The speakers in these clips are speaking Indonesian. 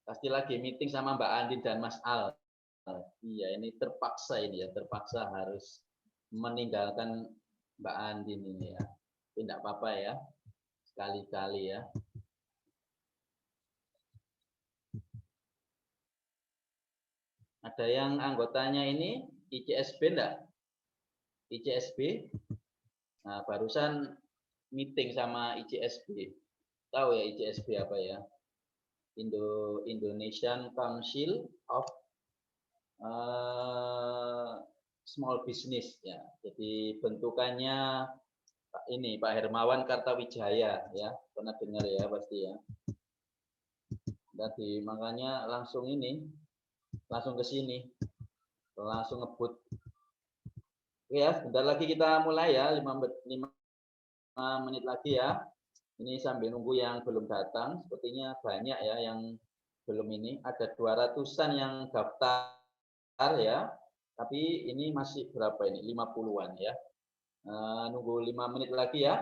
Pasti lagi meeting sama Mbak Andi dan Mas Al. Iya, ini terpaksa ini ya, terpaksa harus meninggalkan Mbak Andi ini ya. Tidak apa-apa ya, sekali-kali ya. Ada yang anggotanya ini ICSB enggak? ICSB? Nah, barusan meeting sama ICSB. Tahu ya ICSB apa ya? Indonesian Council of Small Business ya. Jadi bentukannya ini Pak Hermawan Kartawijaya ya. Pernah dengar ya pasti ya. Jadi makanya langsung ke sini. Langsung ngebut. Oke ya, sebentar lagi kita mulai ya, 5 menit lagi ya. Ini sambil nunggu yang belum datang, sepertinya banyak ya yang belum ini. Ada 200-an yang daftar ya, tapi ini masih berapa ini? 50-an ya. Nunggu 5 menit lagi ya.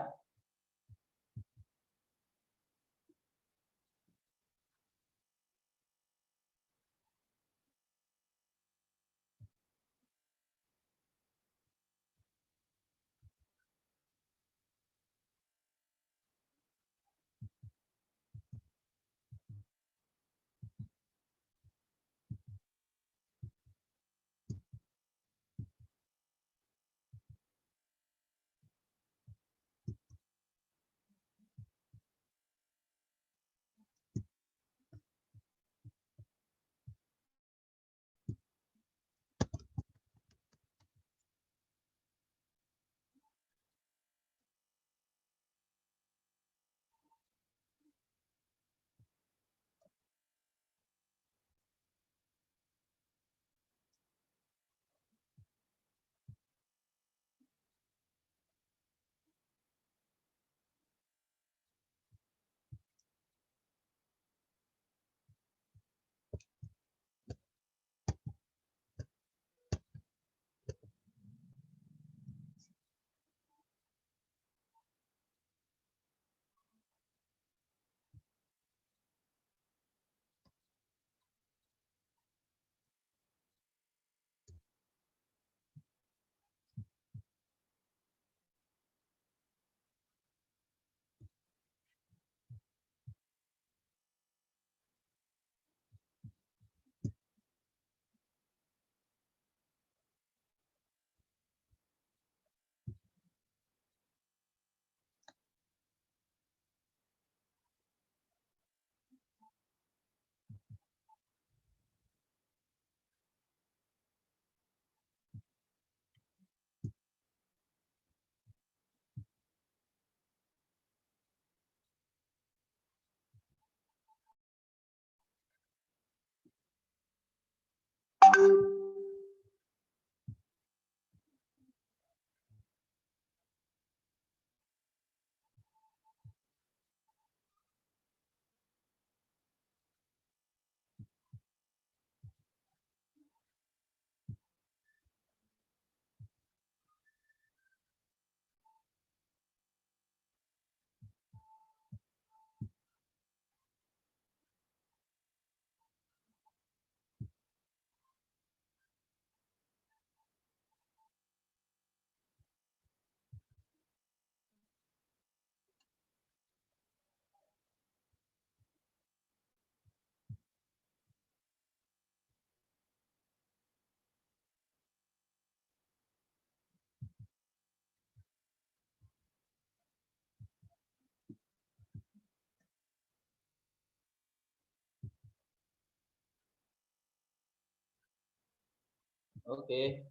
Oke.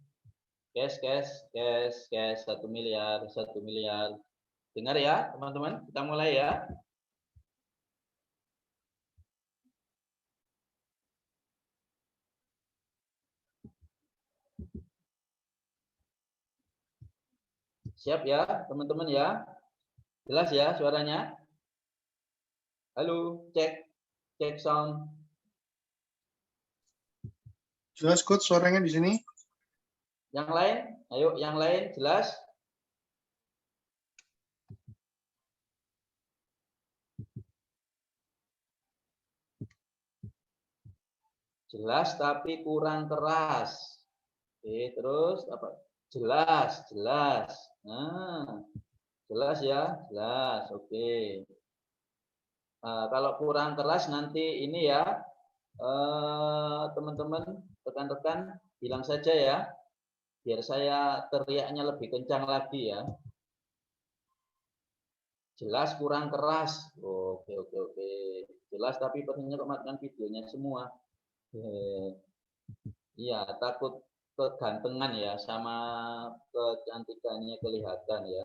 Cash 1 miliar, 1 miliar. Dengar ya, teman-teman. Kita mulai ya. Siap ya, teman-teman ya. Jelas ya suaranya? Halo, cek sound. Jelas, Coach, suaranya di sini. Yang lain? Ayo, yang lain jelas? Jelas tapi kurang keras. Oke, terus apa? Jelas, jelas. Nah, jelas ya, jelas. Oke. Kalau kurang keras nanti ini ya, teman-teman, rekan-rekan, bilang saja ya, biar saya teriaknya lebih kencang lagi ya. Jelas kurang keras. Oke, oke, oke. Jelas tapi pentingnya kok matikan videonya semua. Iya, takut kegantengan ya sama kecantikannya kelihatan ya.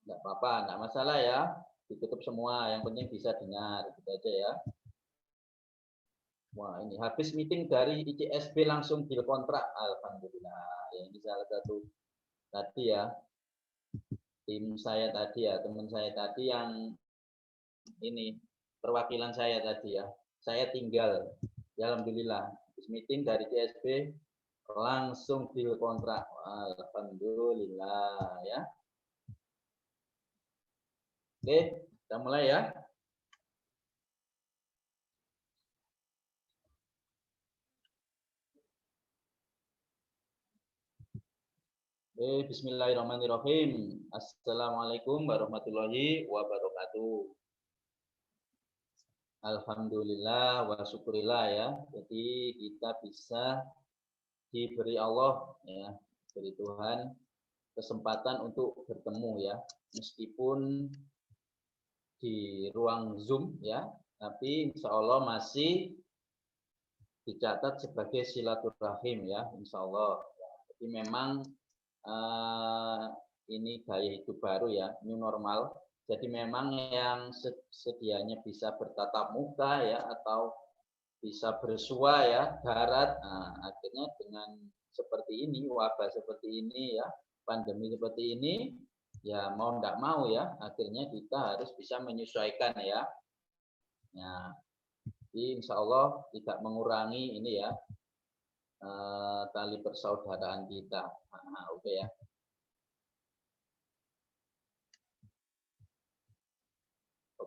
Enggak apa-apa, enggak masalah ya. Ditutup semua, yang penting bisa dengar gitu aja ya. Wah, ini habis meeting dari ICSB langsung deal kontrak. Alhamdulillah. Ya, ini salah satu tadi ya, tim saya tadi ya, teman saya tadi yang ini perwakilan saya tadi ya. Saya tinggal. Ya, alhamdulillah. Habis meeting dari ICSB langsung deal kontrak. Alhamdulillah ya. Oke, kita mulai ya. Bismillahirrahmanirrahim. Assalamualaikum warahmatullahi wabarakatuh. Alhamdulillah wa syukurillah ya. Jadi kita bisa diberi Allah ya, dari Tuhan kesempatan untuk bertemu ya, meskipun di ruang Zoom ya, tapi insya Allah masih dicatat sebagai silaturahim ya, insya Allah. Jadi memang ini gaya hidup baru ya, new normal. Jadi memang yang sedianya bisa bertatap muka ya atau bisa bersua ya darat, nah, akhirnya dengan seperti ini, wabah seperti ini ya, pandemi seperti ini, ya mau tidak mau ya, akhirnya kita harus bisa menyesuaikan ya. Nah, jadi insya Allah tidak mengurangi ini ya, tali persaudaraan kita. Nah, oke ya.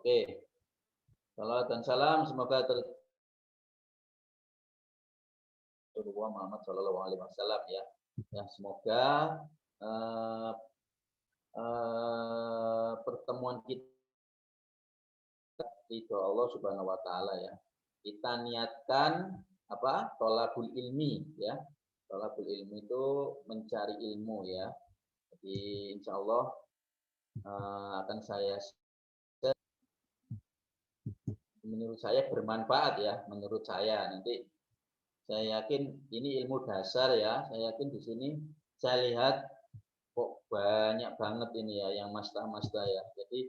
Oke. Salam dan salam semoga Muhammad Shallallahu Alaihi Wasallam ya. Ya semoga pertemuan kita ridho Allah Subhanahu Wa Taala ya. Kita niatkan apa? Tholabul ilmi ya. Tholabul ilmi itu mencari ilmu ya. Jadi insya Allah akan saya menurut saya bermanfaat ya, menurut saya nanti saya yakin ini ilmu dasar ya, saya yakin di sini saya lihat kok banyak banget ini ya yang master-master ya. Jadi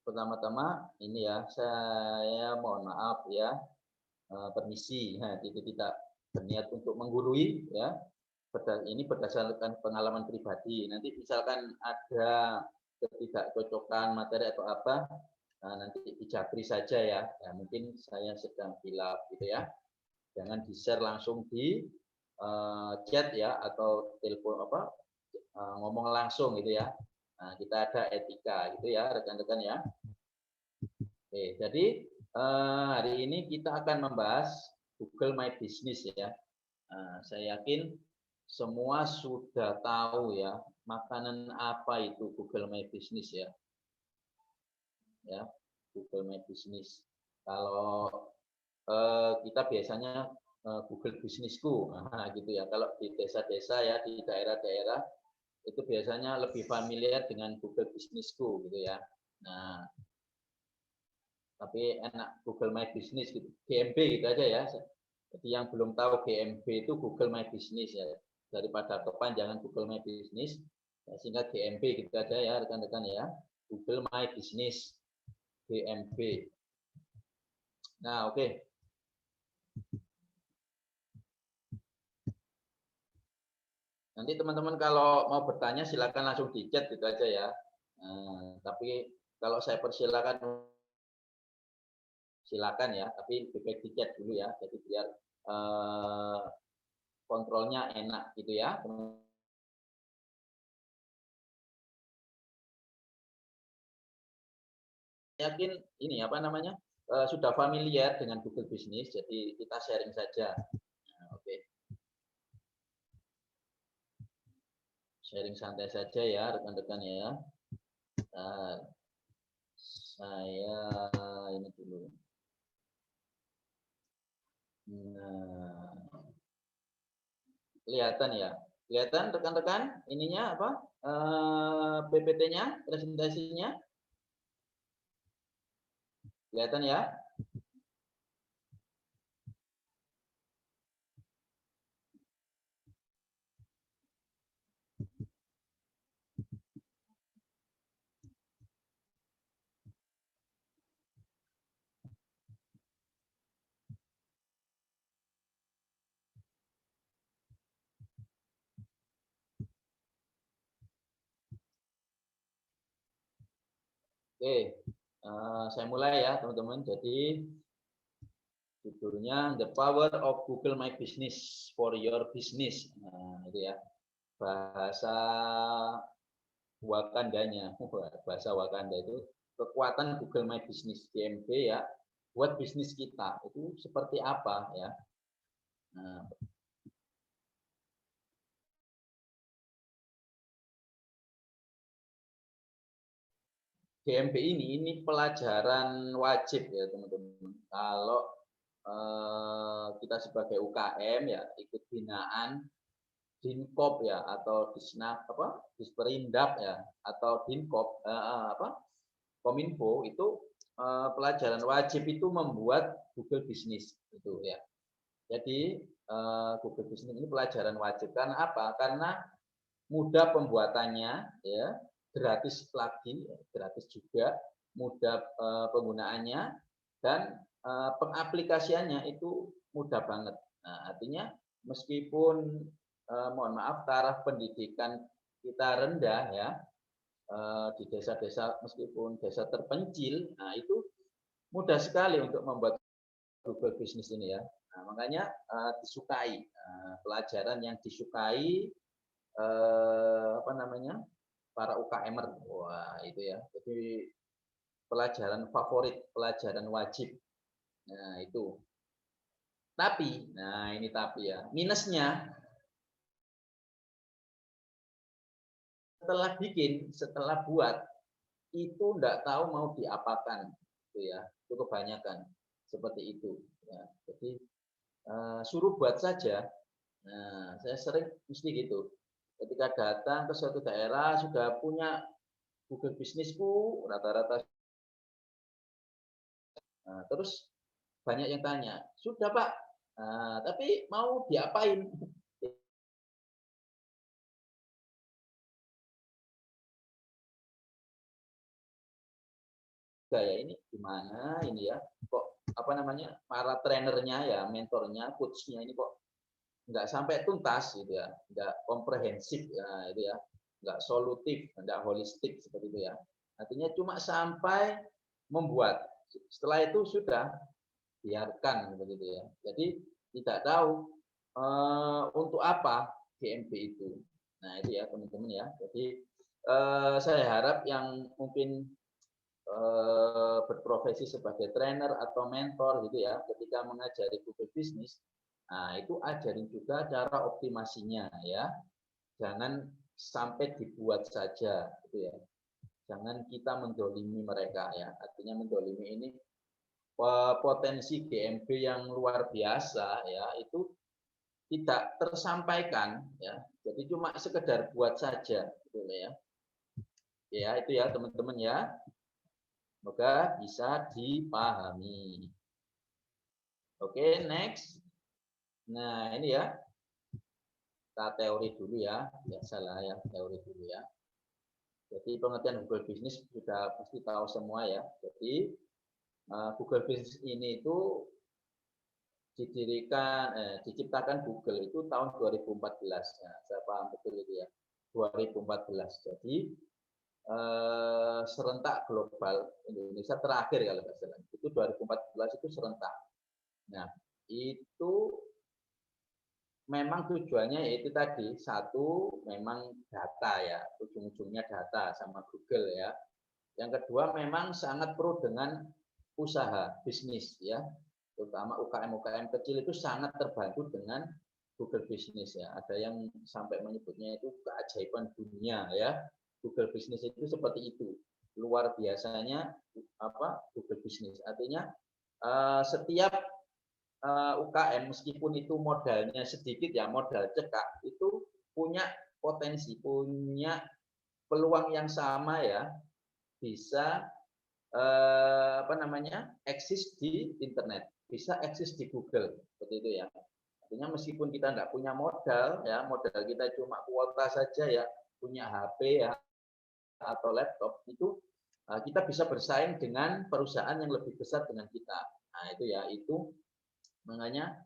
pertama-tama ini ya saya mohon maaf ya, permisi, nah, tidak berniat untuk menggurui ya. Ini berdasarkan pengalaman pribadi. Nanti misalkan ada ketidakcocokan materi atau apa, nah, nanti dijabri saja ya. Ya. Mungkin saya sedang hilaf gitu ya. Jangan di-share langsung di chat ya atau telepon apa ngomong langsung gitu ya. Nah, kita ada etika gitu ya rekan-rekan ya. Oke, jadi hari ini kita akan membahas Google My Business ya. Saya yakin semua sudah tahu ya makanan apa itu Google My Business ya. Ya, Google My Business. Kalau kita biasanya Google Bisnisku, nah, gitu ya. Kalau di desa-desa ya di daerah-daerah itu biasanya lebih familiar dengan Google Bisnisku gitu ya. Nah, tapi enak Google My Business gitu, GMB gitu aja ya. Jadi yang belum tahu GMB itu Google My Business ya, daripada kepanjangan Google My Business, ya, sehingga GMB gitu aja ya rekan-rekan ya, Google My Business, GMB. Nah oke. Nanti teman-teman kalau mau bertanya silakan langsung di chat gitu aja ya. Tapi kalau saya persilakan silakan ya, tapi bebek tiket dulu ya, jadi biar kontrolnya enak gitu ya. Yakin ini apa namanya sudah familiar dengan Google Business, jadi kita sharing saja. Nah, oke. Sharing santai saja ya rekan-rekan ya. Saya ini dulu. Nah, kelihatan ya, kelihatan rekan-rekan ininya apa PPT-nya, presentasinya kelihatan ya. Oke, saya mulai ya teman-teman. Jadi judulnya The Power of Google My Business for Your Business. Nah, itu ya bahasa Wakandanya, bahasa Wakanda itu kekuatan Google My Business GMB ya buat bisnis kita itu seperti apa ya. Nah, GMB ini pelajaran wajib ya teman-teman. Kalau kita sebagai UKM ya ikut binaan Dinkop ya atau Disnak apa Disperindap ya atau Dinkop apa Kominfo itu pelajaran wajib itu membuat Google Business itu ya. Jadi Google Business ini pelajaran wajib karena apa? Karena mudah pembuatannya ya, gratis lagi, gratis juga, mudah penggunaannya dan pengaplikasiannya itu mudah banget. Nah, artinya meskipun mohon maaf taraf pendidikan kita rendah ya di desa-desa meskipun desa terpencil, nah itu mudah sekali untuk membuat Google Business ini ya. Nah, makanya disukai pelajaran yang disukai apa namanya para UKMer. Wah itu ya. Jadi pelajaran favorit, pelajaran wajib. Nah itu. Tapi, nah ini tapi ya. Minusnya setelah bikin, setelah buat itu enggak tahu mau diapakan, itu ya. Itu kebanyakan seperti itu. Ya. Jadi suruh buat saja. Nah, saya sering mesti gitu. Ketika datang ke suatu daerah sudah punya Google bisnisku rata-rata. Nah, terus banyak yang tanya, sudah Pak, tapi mau diapain? Gaya ini gimana ini ya? Kok apa namanya para trainernya ya, mentornya, coachnya ini kok nggak sampai tuntas gitu ya, nggak komprehensif ya itu ya, nggak solutif, nggak holistik seperti itu ya. Artinya cuma sampai membuat. Setelah itu sudah biarkan begitu ya. Jadi tidak tahu untuk apa GMB itu. Nah itu ya teman-teman ya. Jadi saya harap yang mungkin berprofesi sebagai trainer atau mentor gitu ya, ketika mengajari Google Business, nah itu ajarin juga cara optimasinya ya. Jangan sampai dibuat saja gitu ya. Jangan kita mendolimi mereka ya. Artinya mendolimi ini potensi GMB yang luar biasa ya itu tidak tersampaikan ya. Jadi cuma sekedar buat saja gitu ya. Ya itu ya teman-teman ya. Semoga bisa dipahami. Oke, next. Nah, ini ya. Kita teori dulu ya. Biasalah ya, teori dulu ya. Jadi pengertian Google Business sudah pasti tahu semua ya. Jadi Google Business ini itu diciptakan Google itu tahun 2014. Nah, saya paham betul itu ya. 2014. Jadi serentak global Indonesia terakhir kalau nggak salah. Itu 2014 itu serentak. Nah, itu memang tujuannya yaitu tadi, satu memang data ya, ujung-ujungnya data sama Google ya. Yang kedua memang sangat pro dengan usaha bisnis ya, terutama UKM kecil itu sangat terbantu dengan Google Business ya. Ada yang sampai menyebutnya itu keajaiban dunia ya. Google Business itu seperti itu, luar biasanya Google Business. Artinya setiap UKM meskipun itu modalnya sedikit ya, modal cekak, itu punya potensi, punya peluang yang sama ya, bisa eksis di internet, bisa eksis di Google, seperti itu ya. Artinya meskipun kita nggak punya modal ya, modal kita cuma kuota saja ya, punya HP ya atau laptop, itu kita bisa bersaing dengan perusahaan yang lebih besar dengan kita. Nah itu ya, itu makanya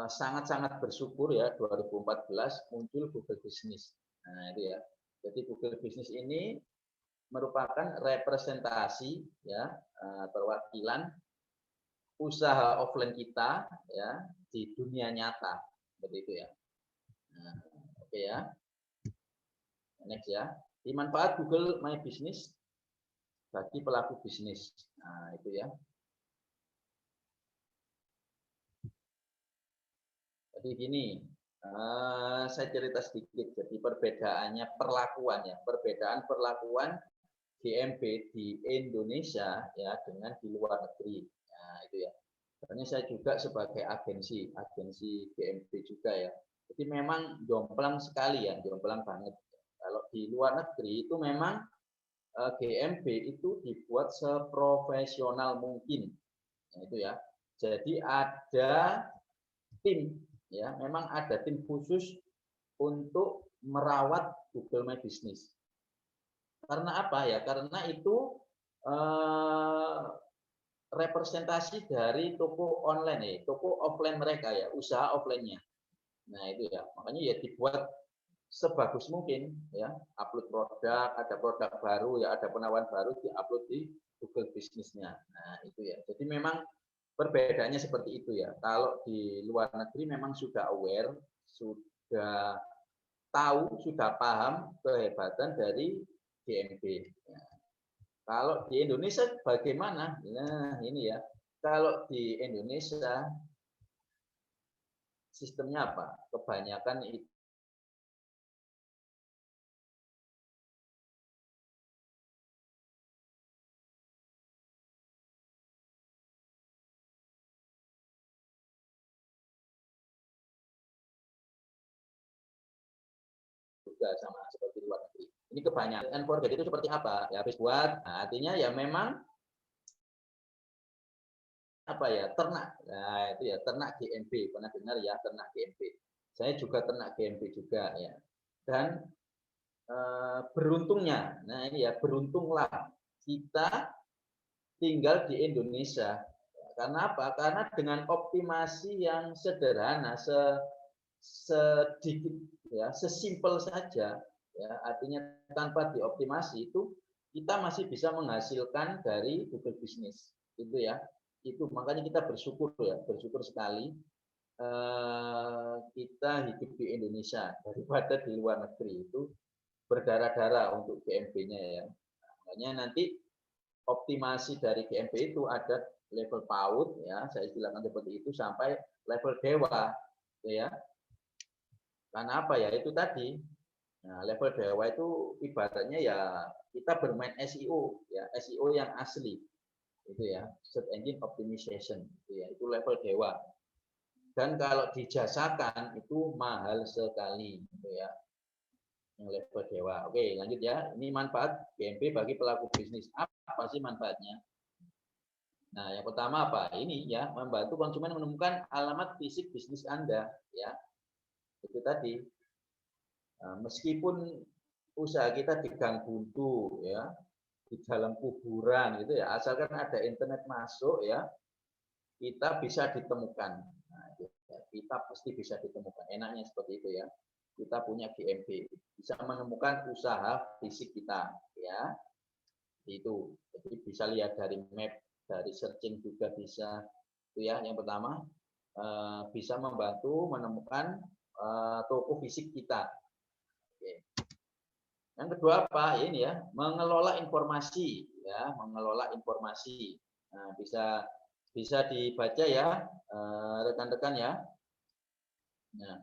sangat-sangat bersyukur ya 2014 muncul Google Business. Nah itu ya. Jadi Google Business ini merupakan representasi ya, perwakilan usaha offline kita ya di dunia nyata, seperti itu ya. Nah, oke ya. Next ya. Manfaat Google My Business bagi pelaku bisnis. Nah itu ya. Jadi gini, saya cerita sedikit. Jadi perbedaannya perlakuan ya, perbedaan perlakuan GMB di Indonesia ya dengan di luar negeri. Nah itu ya. Karena saya juga sebagai agensi GMB juga ya. Jadi memang jomplang sekali ya, jomplang banget. Kalau di luar negeri itu memang GMB itu dibuat seprofesional mungkin. Nah itu ya. Jadi ada tim ya, memang ada tim khusus untuk merawat Google My Business. Karena apa ya? Karena itu representasi dari toko online toko offline mereka ya, usaha offline-nya. Nah itu ya, makanya ya dibuat sebagus mungkin ya, upload produk, ada produk baru ya, ada penawaran baru diupload di Google Business-nya. Nah itu ya, jadi memang perbedaannya seperti itu ya. Kalau di luar negeri memang sudah aware, sudah tahu, sudah paham kehebatan dari GMB. Ya. Kalau di Indonesia bagaimana? Nah ini ya, kalau di Indonesia sistemnya apa? Kebanyakan itu juga sama seperti luar negeri. Ini kebanyakan forget itu seperti apa? Ya habis buat, nah, artinya ya memang apa ya, ternak. Nah itu ya, ternak GMB. Pernah dengar ya, ternak GMB. Saya juga ternak GMB juga ya. Dan beruntungnya, nah ini ya, beruntunglah kita tinggal di Indonesia. Karena apa? Karena dengan optimasi yang sederhana, sedikit ya, sesimpel saja ya, artinya tanpa dioptimasi itu kita masih bisa menghasilkan dari Google Business. Itu ya. Itu makanya kita bersyukur ya, bersyukur sekali kita hidup di Indonesia daripada di luar negeri. Itu berdarah-darah untuk GMB-nya ya. Makanya nanti optimasi dari GMB itu ada level PAUD ya, saya istilahkan seperti itu, sampai level dewa ya. Karena apa ya, itu tadi. Nah, level dewa itu ibaratnya ya kita bermain SEO ya, SEO yang asli. Itu ya, search engine optimization itu ya, itu level dewa. Dan kalau dijasakan itu mahal sekali gitu ya. Yang level dewa. Oke, lanjut ya. Ini manfaat GMB bagi pelaku bisnis. Apa sih manfaatnya? Nah, yang pertama apa? Ini ya, membantu konsumen menemukan alamat fisik bisnis Anda ya. Itu tadi. Nah, meskipun usaha kita di gang buntu ya, di dalam kuburan gitu ya, asalkan ada internet masuk ya, kita bisa ditemukan. Nah, kita pasti bisa ditemukan. Enaknya seperti itu ya. kita punya GMB, bisa menemukan usaha fisik kita, ya. Itu. Jadi bisa lihat dari map, dari searching juga bisa. Itu ya, yang pertama bisa membantu menemukan toko fisik kita. Oke. Yang kedua apa? Ini ya, mengelola informasi, ya, mengelola informasi. Nah, bisa dibaca ya, rekan-rekan ya. Nah,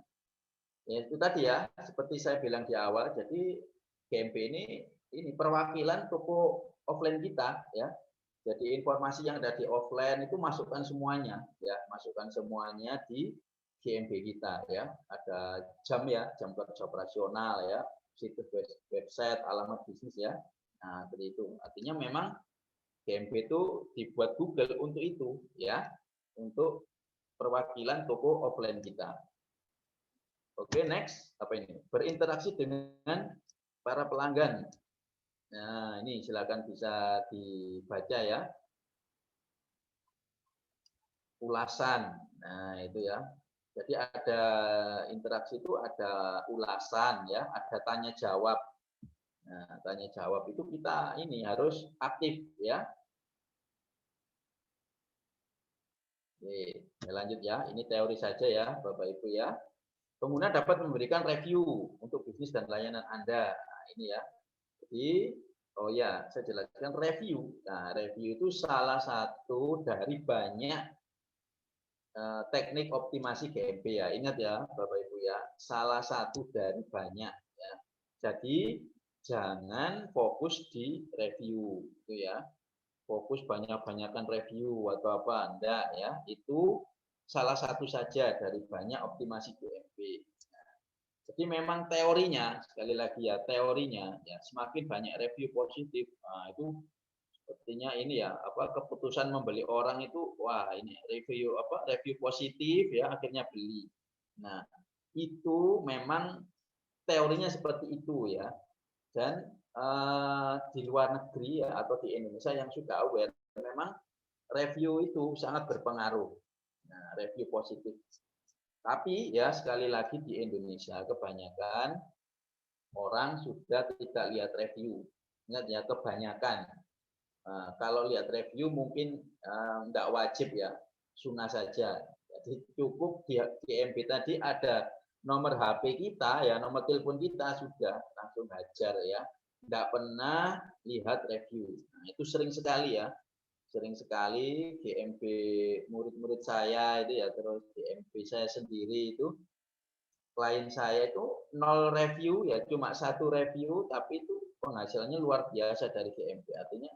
ya itu tadi ya, seperti saya bilang di awal, jadi GMB ini perwakilan toko offline kita ya. Jadi informasi yang ada di offline itu masukkan semuanya ya, masukkan semuanya di GMB kita ya. Ada jam ya, jam kerja operasional ya, situs website, alamat bisnis ya. Nah, seperti itu. Artinya memang GMB itu dibuat Google untuk itu ya, untuk perwakilan toko offline kita. Oke, next. Apa ini? Berinteraksi dengan para pelanggan. Nah, ini silakan bisa dibaca ya. Ulasan. Nah, itu ya. Jadi ada interaksi itu ada ulasan ya, ada tanya jawab. Nah, tanya jawab itu kita ini harus aktif ya. Oke, lanjut ya. Ini teori saja ya, Bapak Ibu ya. Kemudian dapat memberikan review untuk bisnis dan layanan Anda. Nah, ini ya. Jadi, oh ya, saya jelaskan review. Nah, review itu salah satu dari banyak teknik optimasi GMB ya. Ingat ya, Bapak Ibu ya, salah satu dari banyak ya. Jadi, jangan fokus di review itu ya. Fokus banyak-banyakan review atau apa, enggak ya. Itu salah satu saja dari banyak optimasi GMB. Jadi memang teorinya, sekali lagi ya, teorinya ya semakin banyak review positif, nah itu sepertinya ini ya, apa keputusan membeli orang itu wah ini review positif ya akhirnya beli. Nah, itu memang teorinya seperti itu ya. Dan di luar negeri ya atau di Indonesia yang sudah aware memang review itu sangat berpengaruh. Nah, review positif. Tapi ya sekali lagi di Indonesia kebanyakan orang sudah tidak lihat review. Ingat ya kebanyakan. Kalau lihat review mungkin enggak wajib ya, sunnah saja. Jadi cukup di GMB tadi ada nomor HP kita ya, nomor telepon kita sudah langsung hajar ya. Enggak pernah lihat review. Nah, itu sering sekali ya. Sering sekali GMB murid-murid saya itu ya, terus GMB saya sendiri itu klien saya itu 0 review ya, cuma 1 review tapi itu penghasilannya luar biasa dari GMB. Artinya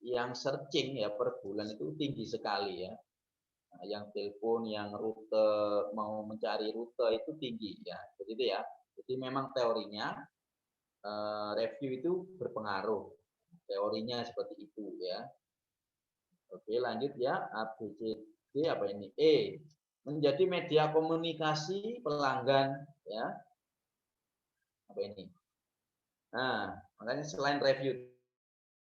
yang searching ya per bulan itu tinggi sekali ya. Nah, yang telepon, yang rute, mau mencari rute itu tinggi ya. Jadi itu ya. Jadi memang teorinya review itu berpengaruh. Teorinya seperti itu ya. Oke, lanjut ya. A, B, C, D apa ini? E. Menjadi media komunikasi pelanggan ya. Apa ini? Nah, makanya selain review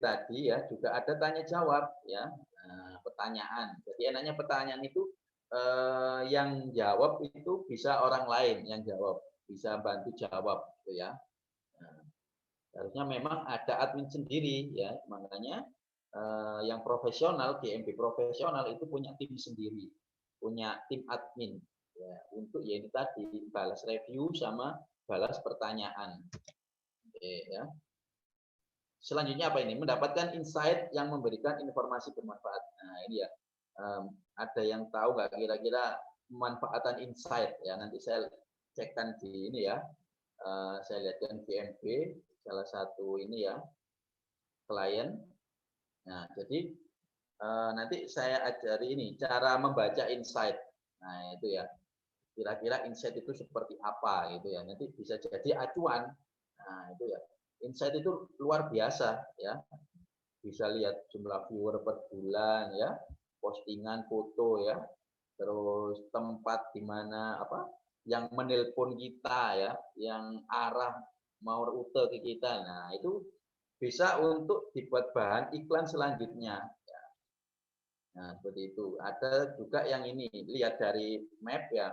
tadi ya juga ada tanya jawab ya. Nah, pertanyaan. Jadi enaknya pertanyaan itu yang jawab itu bisa orang lain yang jawab, bisa bantu jawab gitu ya. Nah, harusnya memang ada admin sendiri ya. Makanya yang profesional, GMB profesional itu punya tim sendiri, punya tim admin ya, untuk ya ini tadi balas review sama balas pertanyaan. Oke, ya. Selanjutnya apa ini? Mendapatkan insight yang memberikan informasi bermanfaat. Nah ini ya, ada yang tahu nggak kira-kira pemanfaatan insight ya? Nanti saya cekkan di ini ya. Saya lihatkan GMB salah satu ini ya klien. Nah, jadi nanti saya ajari ini cara membaca insight. Nah, itu ya. Kira-kira insight itu seperti apa gitu ya. Nanti bisa jadi acuan. Nah, itu ya. Insight itu luar biasa ya. Bisa lihat jumlah viewer per bulan ya, postingan foto ya. Terus tempat di mana apa yang menelpon kita ya, yang arah mau rute ke kita. Nah, itu bisa untuk dibuat bahan iklan selanjutnya. Nah, seperti itu. Ada juga yang ini, lihat dari map ya,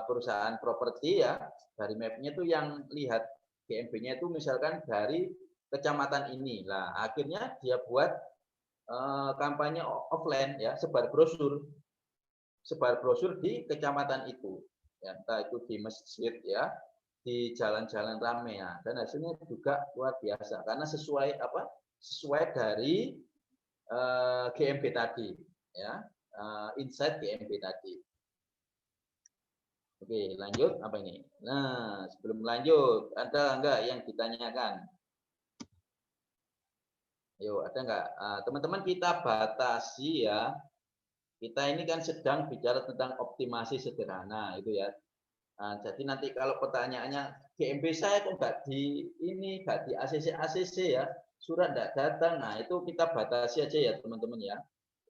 perusahaan properti ya, dari mapnya itu yang lihat GMB-nya itu misalkan dari kecamatan ini. Lah, akhirnya dia buat kampanye offline ya, sebar brosur di kecamatan itu. Ya, entah itu di masjid ya, di jalan-jalan ramai ya. Dan hasilnya juga luar biasa karena sesuai dari GMB tadi ya, insight GMB tadi. Oke, lanjut apa ini? Nah, sebelum lanjut, ada enggak yang ditanyakan? Ayo, ada enggak? Teman-teman, kita batasi ya. Kita ini kan sedang bicara tentang optimasi sederhana itu ya. Nah, jadi nanti kalau pertanyaannya GMB saya kok enggak di ini, enggak di ACC ya, surat enggak datang. Nah, itu kita batasi aja ya teman-teman ya.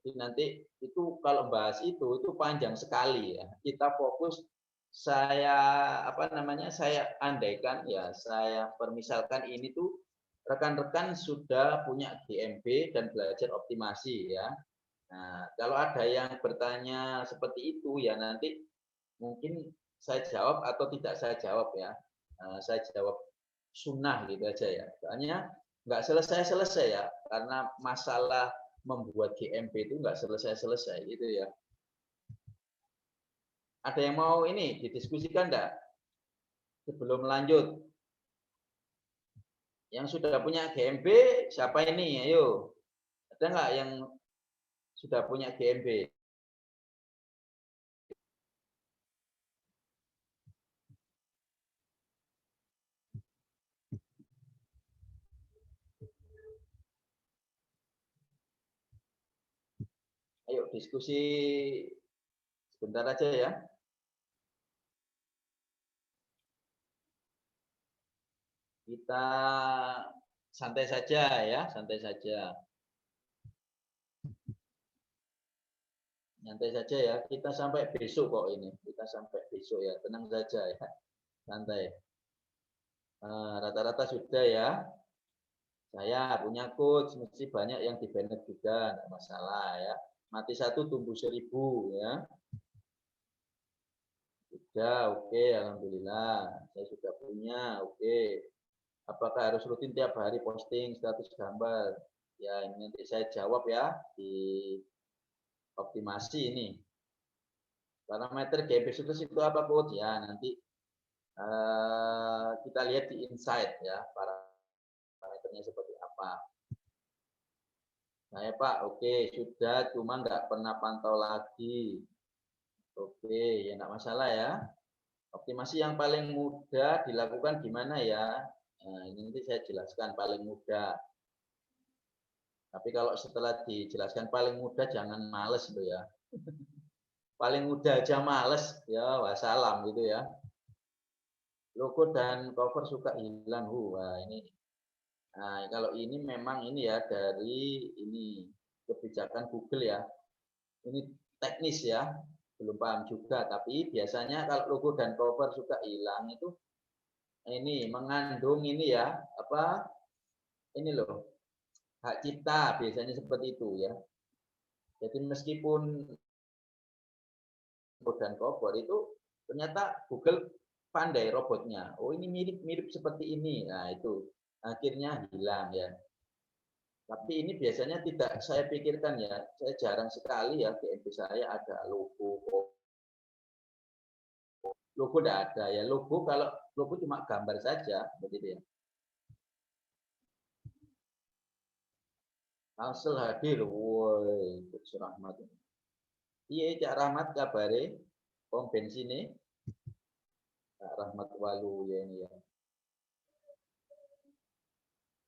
Jadi nanti itu kalau bahas itu panjang sekali ya. Kita fokus saya andaikan ya, saya permisalkan ini tuh rekan-rekan sudah punya GMB dan belajar optimasi ya. Nah, kalau ada yang bertanya seperti itu ya nanti mungkin saya jawab atau tidak saya jawab ya. Saya jawab sunnah gitu aja ya. Soalnya nggak selesai-selesai ya, karena masalah membuat GMB itu nggak selesai-selesai gitu ya. Ada yang mau ini didiskusikan enggak? Sebelum lanjut. Yang sudah punya GMB, siapa ini? Ayo. Ada enggak yang sudah punya GMB? Ayo diskusi sebentar aja ya. Kita santai saja ya, santai saja. Santai saja ya, kita sampai besok kok ini. Kita sampai besok ya, tenang saja ya. Santai. Rata-rata sudah ya. Saya punya coach, mesti banyak yang di-banned juga, enggak masalah ya. Mati 1 tumbuh 1000 ya. Sudah, oke, alhamdulillah. Saya sudah punya, oke. Apakah harus rutin tiap hari posting status gambar? Ya, ini nanti saya jawab ya di optimasi ini. Parameter GMB sukses itu apa, Coach? Ya, nanti kita lihat di insight ya, parameternya seperti apa. Nah ya Pak, oke, sudah, cuma nggak pernah pantau lagi. Oke, ya nggak masalah ya. Optimasi yang paling mudah dilakukan gimana ya? Nah, ini nanti saya jelaskan paling mudah. Tapi kalau setelah dijelaskan paling mudah jangan males gitu ya. Paling mudah aja males, ya wassalam gitu ya. Logo dan cover suka hilang. Wah, ini. Nah, kalau ini memang ini ya dari ini kebijakan Google ya. Ini teknis ya, belum paham juga. Tapi biasanya kalau logo dan cover suka hilang itu ini mengandung ini ya, apa? Ini loh, hak cipta biasanya seperti itu ya. Jadi meskipun dan cover itu ternyata Google pandai robotnya. Oh ini mirip-mirip seperti ini. Nah itu akhirnya hilang ya. Tapi ini biasanya tidak saya pikirkan ya. Saya jarang sekali ya GMB saya ada logo. Logo tidak ada ya. Logo kalau logo cuma gambar saja begitu ya. Hasil hadir, woi, Rahmat. Iya, Cak Rahmat kabare, pom bensin Cak Rahmat Walu ya ini ya.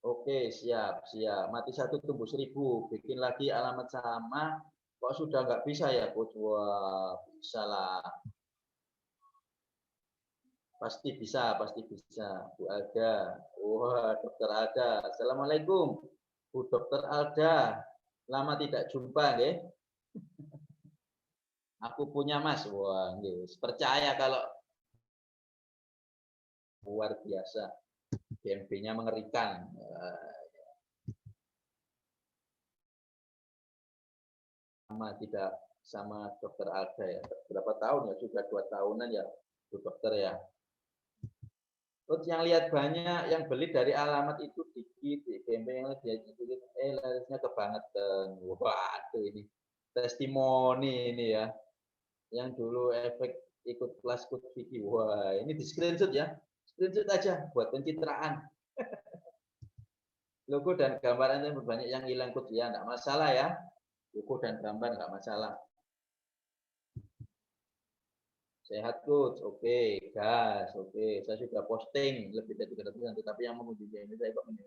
Oke, siap, siap. Mati 1 tumbuh 1000. Bikin lagi alamat sama. Kok sudah nggak bisa ya, Coach? Wah, bisa lah. Pasti bisa, pasti bisa. Bu Alda. Wah, Dokter Alda. Assalamualaikum. Bu Dokter Alda. Lama tidak jumpa, nggih. Aku punya Mas. Wah, nggih. Percaya kalau luar biasa. GMB-nya mengerikan. Lama tidak sama dokter Alda ya. Berapa tahun ya? Sudah 2 tahunan ya, Bu Dokter ya. Terus yang lihat banyak, yang beli dari alamat itu dikit, di GMP yang dia dikit, larisnya kebangetan. Waduh ini testimoni ini ya. Yang dulu efek ikut kelas Coach Vicky. Wah, ini di screenshot ya. Screenshot aja buat pencitraan. Logo dan gambarannya banyak yang hilang Coach ya, enggak masalah ya. Logo dan gambar enggak masalah. Sehat Coach, oke, gas, oke. Saya sudah posting lebih dari 300, tetapi yang mengunjungi ini saya kok ini.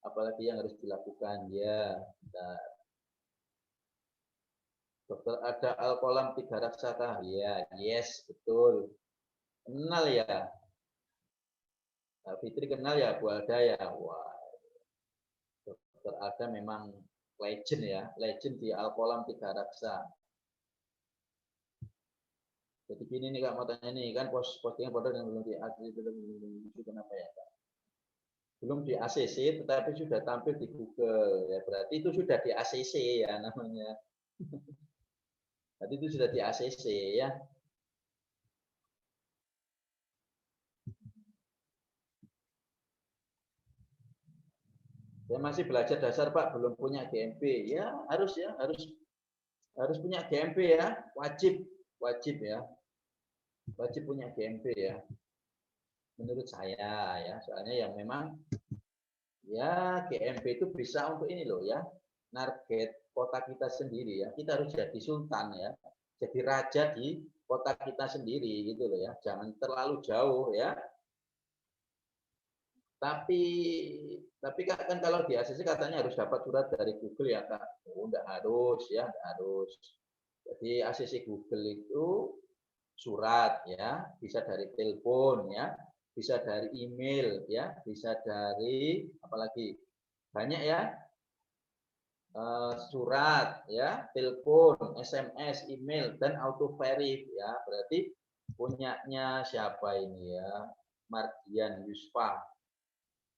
Apalagi yang harus dilakukan ya. Bentar. Dokter ada alkolam 3 raksasa. Ya, yes, betul. Kenal ya. Nah, Fitri kenal ya Bu Alda ya. Wah. Dokter Alda memang legend ya, legend di alkolam 3 raksa. Jadi gini nih Kak, mau tanya nih, kan postingan foto yang belum di ACC, itu kenapa ya Kak? Belum di ACC, tetapi sudah tampil di Google. Ya berarti itu sudah di ACC ya namanya. Berarti itu sudah di ACC ya. Saya masih belajar dasar Pak, belum punya GMP. Ya harus ya, harus punya GMP ya, wajib ya. Wajib punya GMP ya. Menurut saya ya, soalnya yang memang ya GMP itu bisa untuk ini loh ya, target kota kita sendiri ya. Kita harus jadi sultan ya, jadi raja di kota kita sendiri gitu loh ya. Jangan terlalu jauh ya. Tapi kan kalau di ACC katanya harus dapat surat dari Google ya Kak. Oh, enggak harus ya, enggak harus. Jadi ACC Google itu surat ya, bisa dari telepon ya, bisa dari email ya, bisa dari apalagi banyak ya, surat ya, telepon, SMS, email dan auto verif ya. Berarti punyanya siapa ini ya? Mardian Yusfa.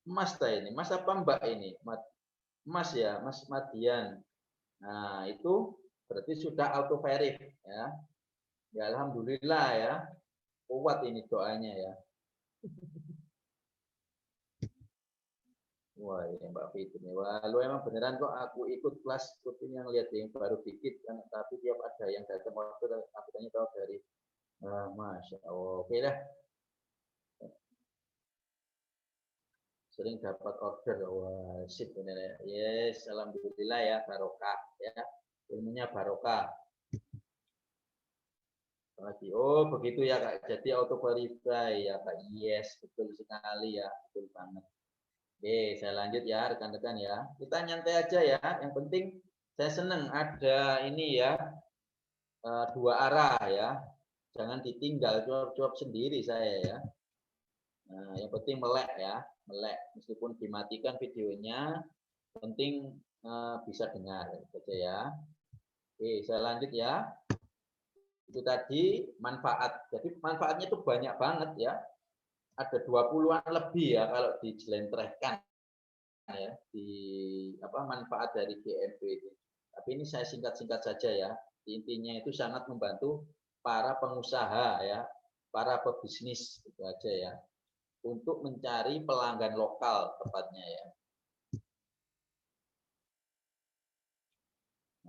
Mas ini, Mas apa Mbak ini? Mas ya, Mas Mardian. Nah, itu berarti sudah auto verif ya. Ya alhamdulillah ya. Kuat ini doanya ya. Wah, ini Mbak Fitri. Wah, lu emang beneran kok aku ikut kelas coaching yang lihat yang baru dikit kan, tapi tiap ada yang datang waktu aku tanya tahu dari Masya Allah. Oke dah. Sering dapat order. Wah, sip bener ya. Yes, alhamdulillah ya, barokah ya. Ilmunya barokah. Lagi. Oh, begitu ya Kak. Jadi auto verify ya Kak. Yes, betul sekali ya. Betul banget. Oke, saya lanjut ya rekan-rekan ya. Kita nyantai aja ya. Yang penting saya senang ada ini ya, dua arah ya. Jangan ditinggal, jawab sendiri saya ya. Nah, yang penting melek ya, melek. Meskipun dimatikan videonya, penting bisa dengar saja ya. Oke, saya lanjut ya. Itu tadi manfaat. Jadi manfaatnya itu banyak banget ya. Ada 20-an lebih ya kalau dijelentrehkan ya di manfaat dari GMP itu. Tapi ini saya singkat-singkat saja ya. Intinya itu sangat membantu para pengusaha ya, para pebisnis itu aja ya, untuk mencari pelanggan lokal tepatnya ya.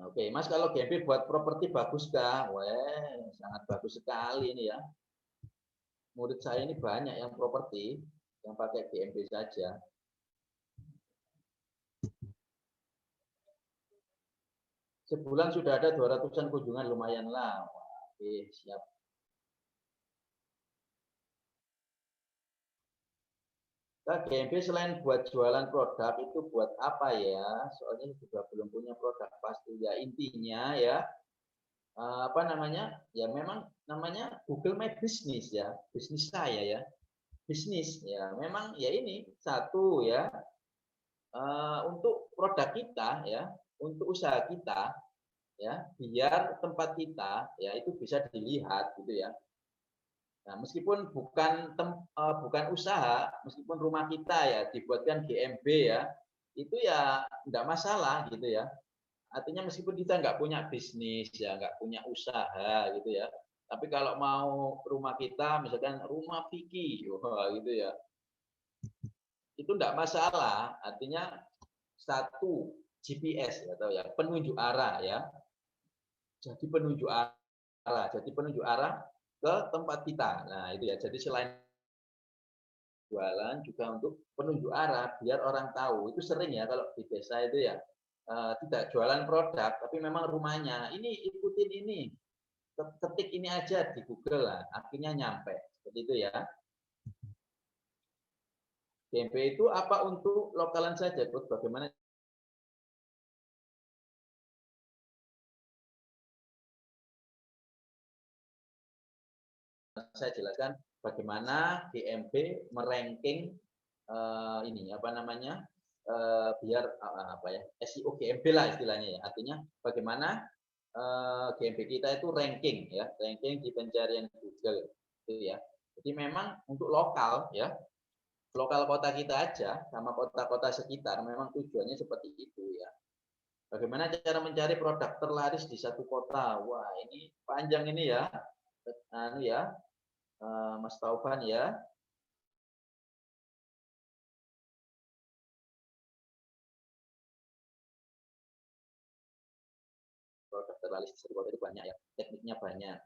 Oke, Mas kalau GMP buat properti bagus kah? Wah, sangat bagus sekali ini ya. Murid saya ini banyak yang properti yang pakai GMP saja. Sebulan sudah ada 200-an kunjungan, lumayan lah. Oke, siap. GMP selain buat jualan produk itu buat apa ya? Soalnya juga belum punya produk pasti ya. Intinya ya, ya memang namanya Google My Business ya, bisnis saya ya, bisnis ya. Memang ya ini satu ya, untuk produk kita ya, untuk usaha kita ya, biar tempat kita ya itu bisa dilihat gitu ya. Nah, meskipun bukan usaha, meskipun rumah kita ya dibuatkan GMB ya, itu ya enggak masalah gitu ya. Artinya meskipun kita nggak punya bisnis ya, nggak punya usaha gitu ya, tapi kalau mau rumah kita misalkan rumah Vicky, wah gitu ya, itu enggak masalah. Artinya satu GPS atau ya penunjuk arah ya. Jadi penunjuk arah, ke tempat kita. Nah, itu ya. Jadi selain jualan juga untuk penunjuk arah biar orang tahu. Itu sering ya kalau di desa itu ya. Tidak jualan produk tapi memang rumahnya. Ini ikutin ini. Ketik ini aja di Google lah, akhirnya nyampe. Seperti itu ya. GMP itu apa untuk lokalan saja, Bud? Bagaimana saya jelaskan bagaimana GMP meranking ini apa namanya biar apa ya SEO GMP lah istilahnya ya. Artinya bagaimana GMP kita itu ranking ya, ranking di pencarian Google itu ya. Jadi memang untuk lokal ya, lokal kota kita aja sama kota-kota sekitar memang tujuannya seperti itu ya. Bagaimana cara mencari produk terlaris di satu kota? Wah, ini panjang ini ya. Anu ya, Mas Taufan ya. Produk terlaris di satu kota itu banyak ya. Tekniknya banyak.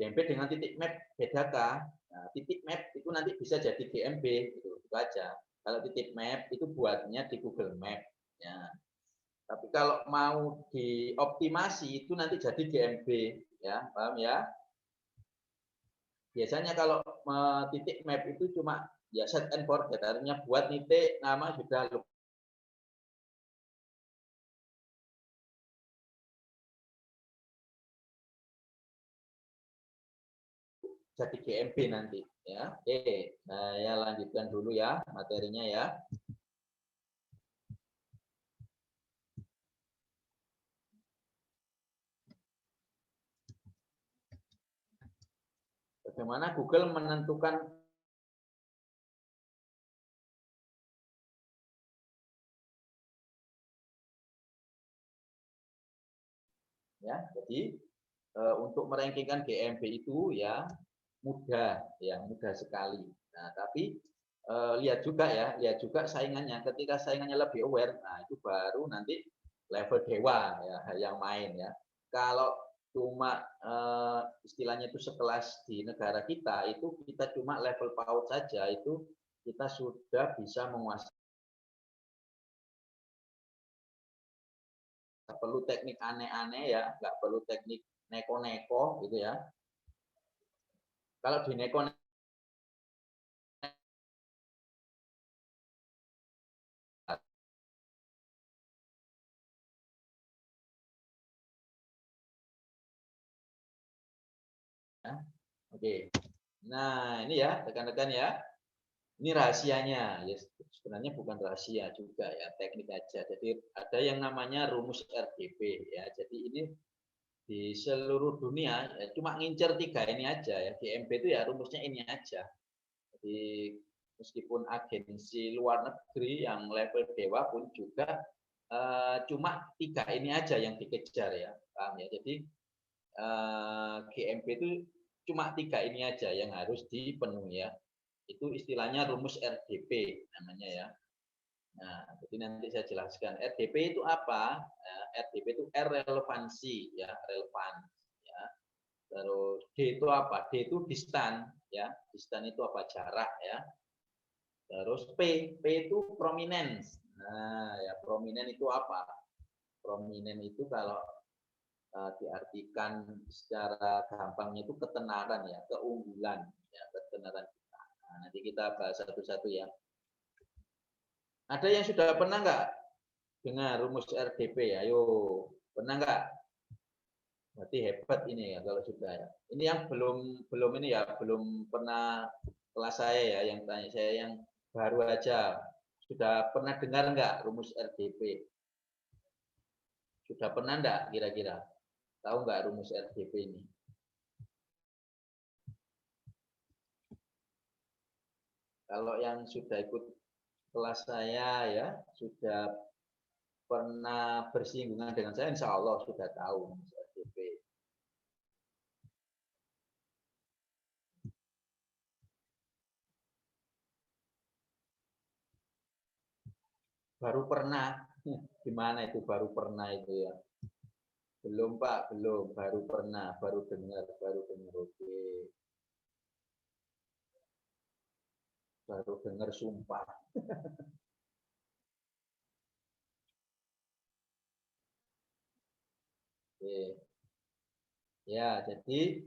GMP dengan titik map bedakah? Nah, titik map itu nanti bisa jadi GMB gitu, itu aja. Kalau titik map itu buatnya di Google Map ya. Tapi kalau mau dioptimasi itu nanti jadi GMB ya, paham ya? Biasanya kalau titik map itu cuma ya set and forget, artinya buat titik nama sudah jadi GMB nanti ya. Oke, saya lanjutkan dulu ya materinya ya. Bagaimana Google menentukan ya. Jadi untuk merankingkan GMB itu ya mudah sekali. Nah, tapi lihat juga ya, lihat juga saingannya. Ketika saingannya lebih aware, nah itu baru nanti level dewa ya yang main ya. Kalau cuma istilahnya itu sekelas di negara kita itu kita cuma level PAUD saja itu kita sudah bisa menguasai. Nggak perlu teknik aneh-aneh ya, nggak perlu teknik neko-neko gitu ya. Kalau di neko ya. Oke. Nah, ini ya rekan-rekan ya. Ini rahasianya. Ya, sebenarnya bukan rahasia juga ya, teknik aja. Jadi ada yang namanya rumus RDP ya. Jadi ini di seluruh dunia ya, cuma ngincer 3 ini aja ya. Di MP itu ya rumusnya ini aja. Jadi meskipun agensi luar negeri yang level dewa pun juga cuma 3 ini aja yang dikejar ya. Paham ya? Jadi GMP itu cuma 3 ini aja yang harus dipenuhi ya. Itu istilahnya rumus RDP namanya ya. Nah, jadi nanti saya jelaskan. RDP itu apa? RDP itu R relevansi ya, relevan ya. Terus D itu apa? D itu distan ya. Distan itu apa? Jarak ya. Terus P itu prominence. Nah, ya prominent itu apa? Prominent itu kalau diartikan secara gampangnya itu ketenaran ya, keunggulan ya, ketenaran kita. Nah, nanti kita bahas satu-satu ya. Ada yang sudah pernah nggak dengar rumus RDP? Ayo, pernah nggak? Berarti hebat ini ya kalau sudah ya. Ini yang belum ini ya, belum pernah kelas saya ya, yang tanya saya yang baru aja. Sudah pernah dengar nggak rumus RDP? Sudah pernah nggak kira-kira? Tahu nggak rumus RDP ini? Kalau yang sudah ikut kelas saya ya, sudah pernah bersinggungan dengan saya, insya Allah sudah tahu RDP. Baru pernah, gimana itu baru pernah itu ya? Belum Pak, belum, baru pernah, baru dengar, oke. Baru dengar sumpah. Oke. Ya, jadi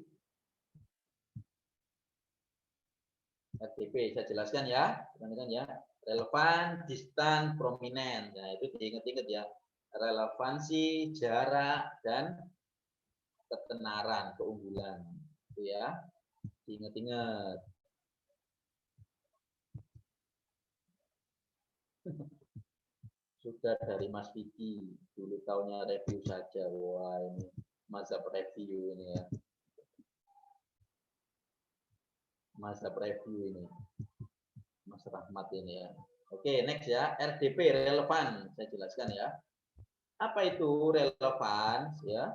RTP saya jelaskan ya, teman-teman ya. Relevan, distan, prominent. Nah, itu diingat-ingat ya. Relevansi, jarak, dan ketenaran, keunggulan. Itu ya. Diingat-ingat. Sudah dari Mas Vicky, dulu tahunnya review saja. Wah, ini masa review ini ya. Masa review ini. Mas Rahmat ini ya. Oke, next ya. RDP, relevan. Saya jelaskan ya. Apa itu relevan ya?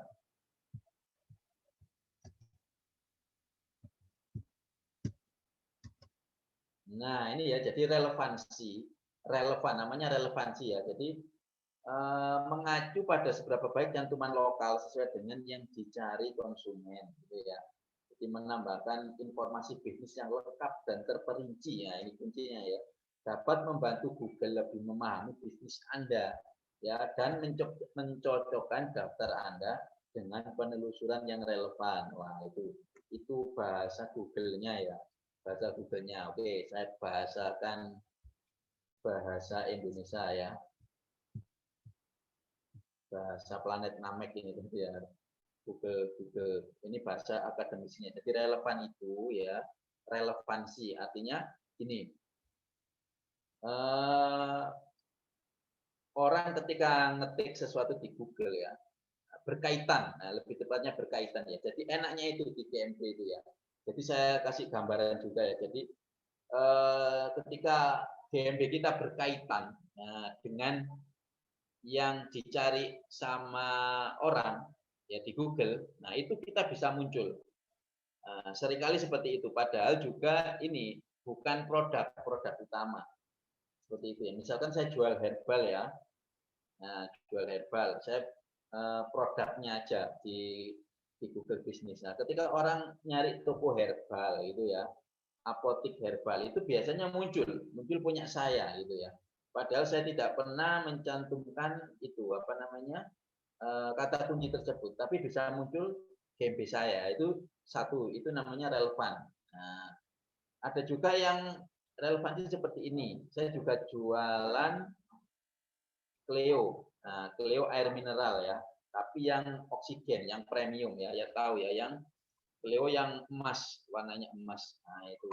Nah, ini ya, jadi relevansi, relevan namanya relevansi ya. Jadi mengacu pada seberapa baik cantuman lokal sesuai dengan yang dicari konsumen, gitu ya. Jadi menambahkan informasi bisnis yang lengkap dan terperinci ya, ini kuncinya ya. Dapat membantu Google lebih memahami bisnis Anda ya dan mencocokkan daftar Anda dengan penelusuran yang relevan. Wah, itu bahasa Google-nya ya. Bahasa Google-nya. Oke, saya bahasakan bahasa Indonesia ya. Bahasa planet Namek ini tentu ya. Google ini bahasa akademisnya. Jadi relevan itu ya, relevansi artinya ini orang ketika ngetik sesuatu di Google ya berkaitan, nah, lebih tepatnya berkaitan ya. Jadi enaknya itu di GMP itu ya. Jadi saya kasih gambaran juga ya. Jadi ketika GMP kita berkaitan dengan yang dicari sama orang ya di Google, nah itu kita bisa muncul. Seringkali seperti itu. Padahal juga ini bukan produk utama. Seperti itu ya. Misalkan saya jual herbal ya. Nah, jual herbal, saya produknya aja di Google Bisnis. Nah, ketika orang nyari toko herbal gitu ya, apotik herbal itu biasanya muncul punya saya gitu ya. Padahal saya tidak pernah mencantumkan itu apa namanya kata kunci tersebut, tapi bisa muncul GMB saya itu satu, itu namanya relevan. Nah, ada juga yang relevansi seperti ini. Saya juga jualan Cleo. Nah, Cleo air mineral ya, tapi yang oksigen, yang premium ya, ya tahu ya, yang Cleo yang emas, warnanya emas. Nah, itu.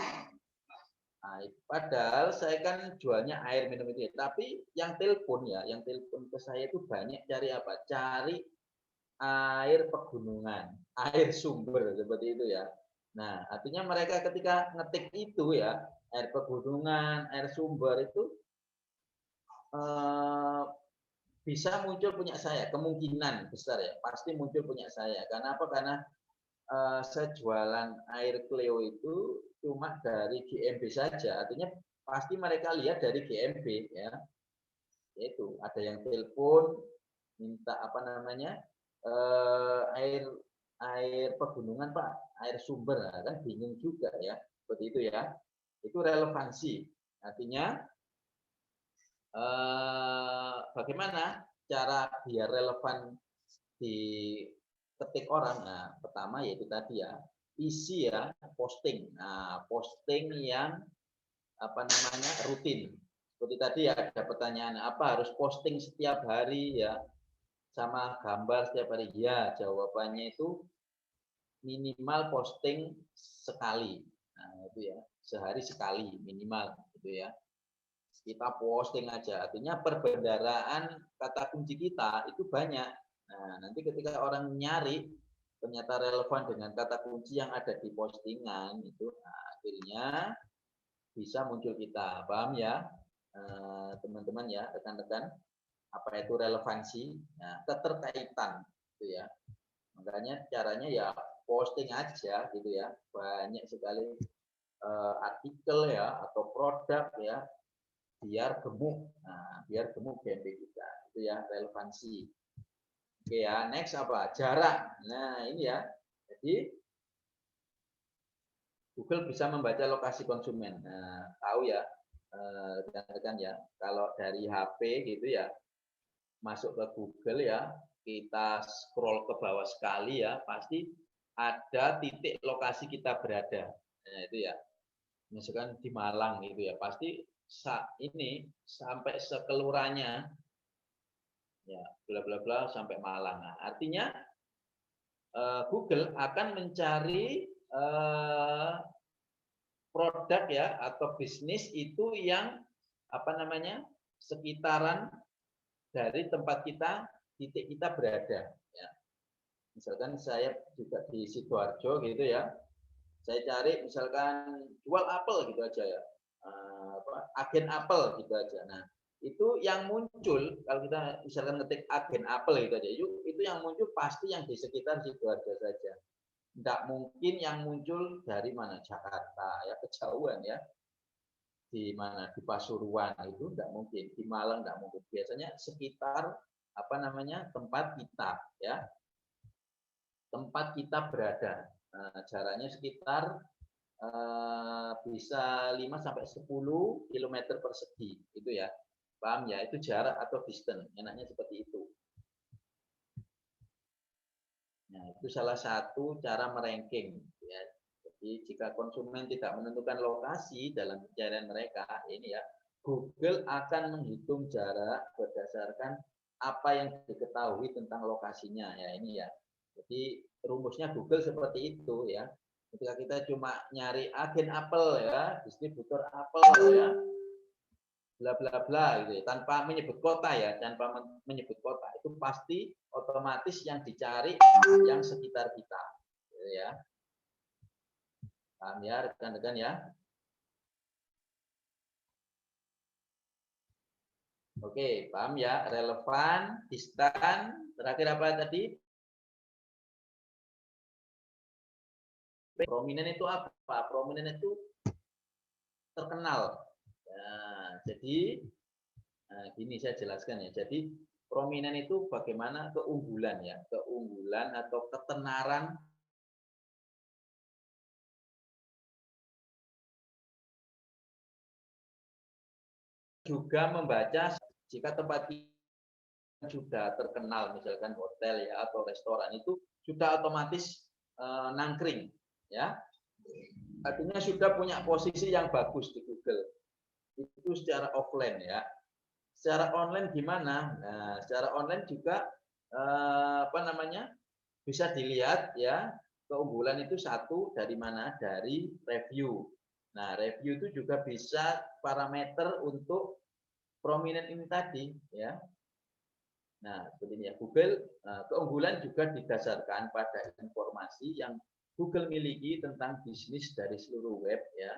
Nah, padahal saya kan jualnya air minum itu ya, tapi yang telepon ya, yang telepon ke saya itu banyak cari apa? Cari air pegunungan, air sumber seperti itu ya. Nah, artinya mereka ketika ngetik itu ya, air pegunungan, air sumber itu eh, bisa muncul punya saya, kemungkinan besar ya, pasti muncul punya saya. Karena apa? Karena saya jualan air Cleo itu cuma dari GMB saja, artinya pasti mereka lihat dari GMB ya. Yaitu ada yang telepon minta apa namanya air air pegunungan Pak, air sumber, nah, kan bingung juga ya, seperti itu ya. Itu relevansi, artinya bagaimana cara biar relevan di ketik orang. Nah, pertama yaitu tadi ya, isi ya, posting. Nah, posting yang apa namanya rutin. Seperti tadi ya ada pertanyaan, apa harus posting setiap hari ya, sama gambar setiap hari? Ya, jawabannya itu minimal posting sekali. Nah, itu ya, sehari sekali minimal gitu ya. Kita posting aja, artinya perbendaraan kata kunci kita itu banyak. Nah, nanti ketika orang nyari ternyata relevan dengan kata kunci yang ada di postingan itu, nah, akhirnya bisa muncul kita. Paham ya teman-teman ya, rekan-rekan? apa itu relevansi, nah, keterkaitan, gitu ya. Makanya caranya ya posting aja, gitu ya. Banyak sekali artikel ya atau produk ya, biar gemuk. Nah, biar gemuk GMP kita, itu ya relevansi. Oke ya, next apa? Jarak. Nah, ini ya. Jadi Google bisa membaca lokasi konsumen. Nah, tahu ya, rekan-rekan ya, kalau dari HP gitu ya, masuk ke Google ya, kita scroll ke bawah sekali ya, pasti ada titik lokasi kita berada. Nah, itu ya. Misalkan di Malang gitu ya, pasti ini sampai sekeluranya ya, bla bla bla sampai Malang. Nah, artinya Google akan mencari produk ya atau bisnis itu yang apa namanya sekitaran dari tempat kita, titik kita berada ya. Misalkan saya juga di Sidoarjo gitu ya, saya cari misalkan jual apel gitu aja ya, agen apel gitu aja. Nah, itu yang muncul kalau kita misalkan ngetik agen apel gitu aja, itu yang muncul pasti yang di sekitar Sidoarjo saja. Tidak mungkin yang muncul dari mana, Jakarta ya, kejauhan ya, di mana di Pasuruan itu tidak mungkin, di Malang tidak mungkin, biasanya sekitar apa namanya tempat kita ya, tempat kita berada. Nah, jaraknya sekitar bisa 5 sampai 10 km persegi itu ya, paham ya, itu jarak atau distance, enaknya seperti itu. Nah, itu salah satu cara meranking ya. Jadi jika konsumen tidak menentukan lokasi dalam pencarian mereka, ini ya, Google akan menghitung jarak berdasarkan apa yang diketahui tentang lokasinya ya, ini ya. Jadi rumusnya Google seperti itu ya. Ketika kita cuma nyari agen apel ya, distributor apel ya, bla bla bla gitu ya, tanpa menyebut kota ya, tanpa menyebut kota, itu pasti otomatis yang dicari yang sekitar kita gitu ya. Paham ya rekan-rekan ya. Oke, paham ya, relevan, distan, terakhir apa tadi? Prominent itu apa? Prominent itu terkenal. Nah, jadi gini saya jelaskan ya. Jadi prominent itu bagaimana keunggulan ya, keunggulan atau ketenaran juga membaca jika tempat sudah terkenal, misalkan hotel ya atau restoran itu sudah otomatis nangkring ya. Artinya sudah punya posisi yang bagus di Google. Itu secara offline ya. Secara online gimana? Nah, secara online juga apa namanya? Bisa dilihat ya, keunggulan itu satu dari mana? Dari review. Nah, review itu juga bisa parameter untuk prominent ini tadi ya. Nah, seperti ini ya. Google keunggulan juga didasarkan pada informasi yang Google miliki tentang bisnis dari seluruh web ya.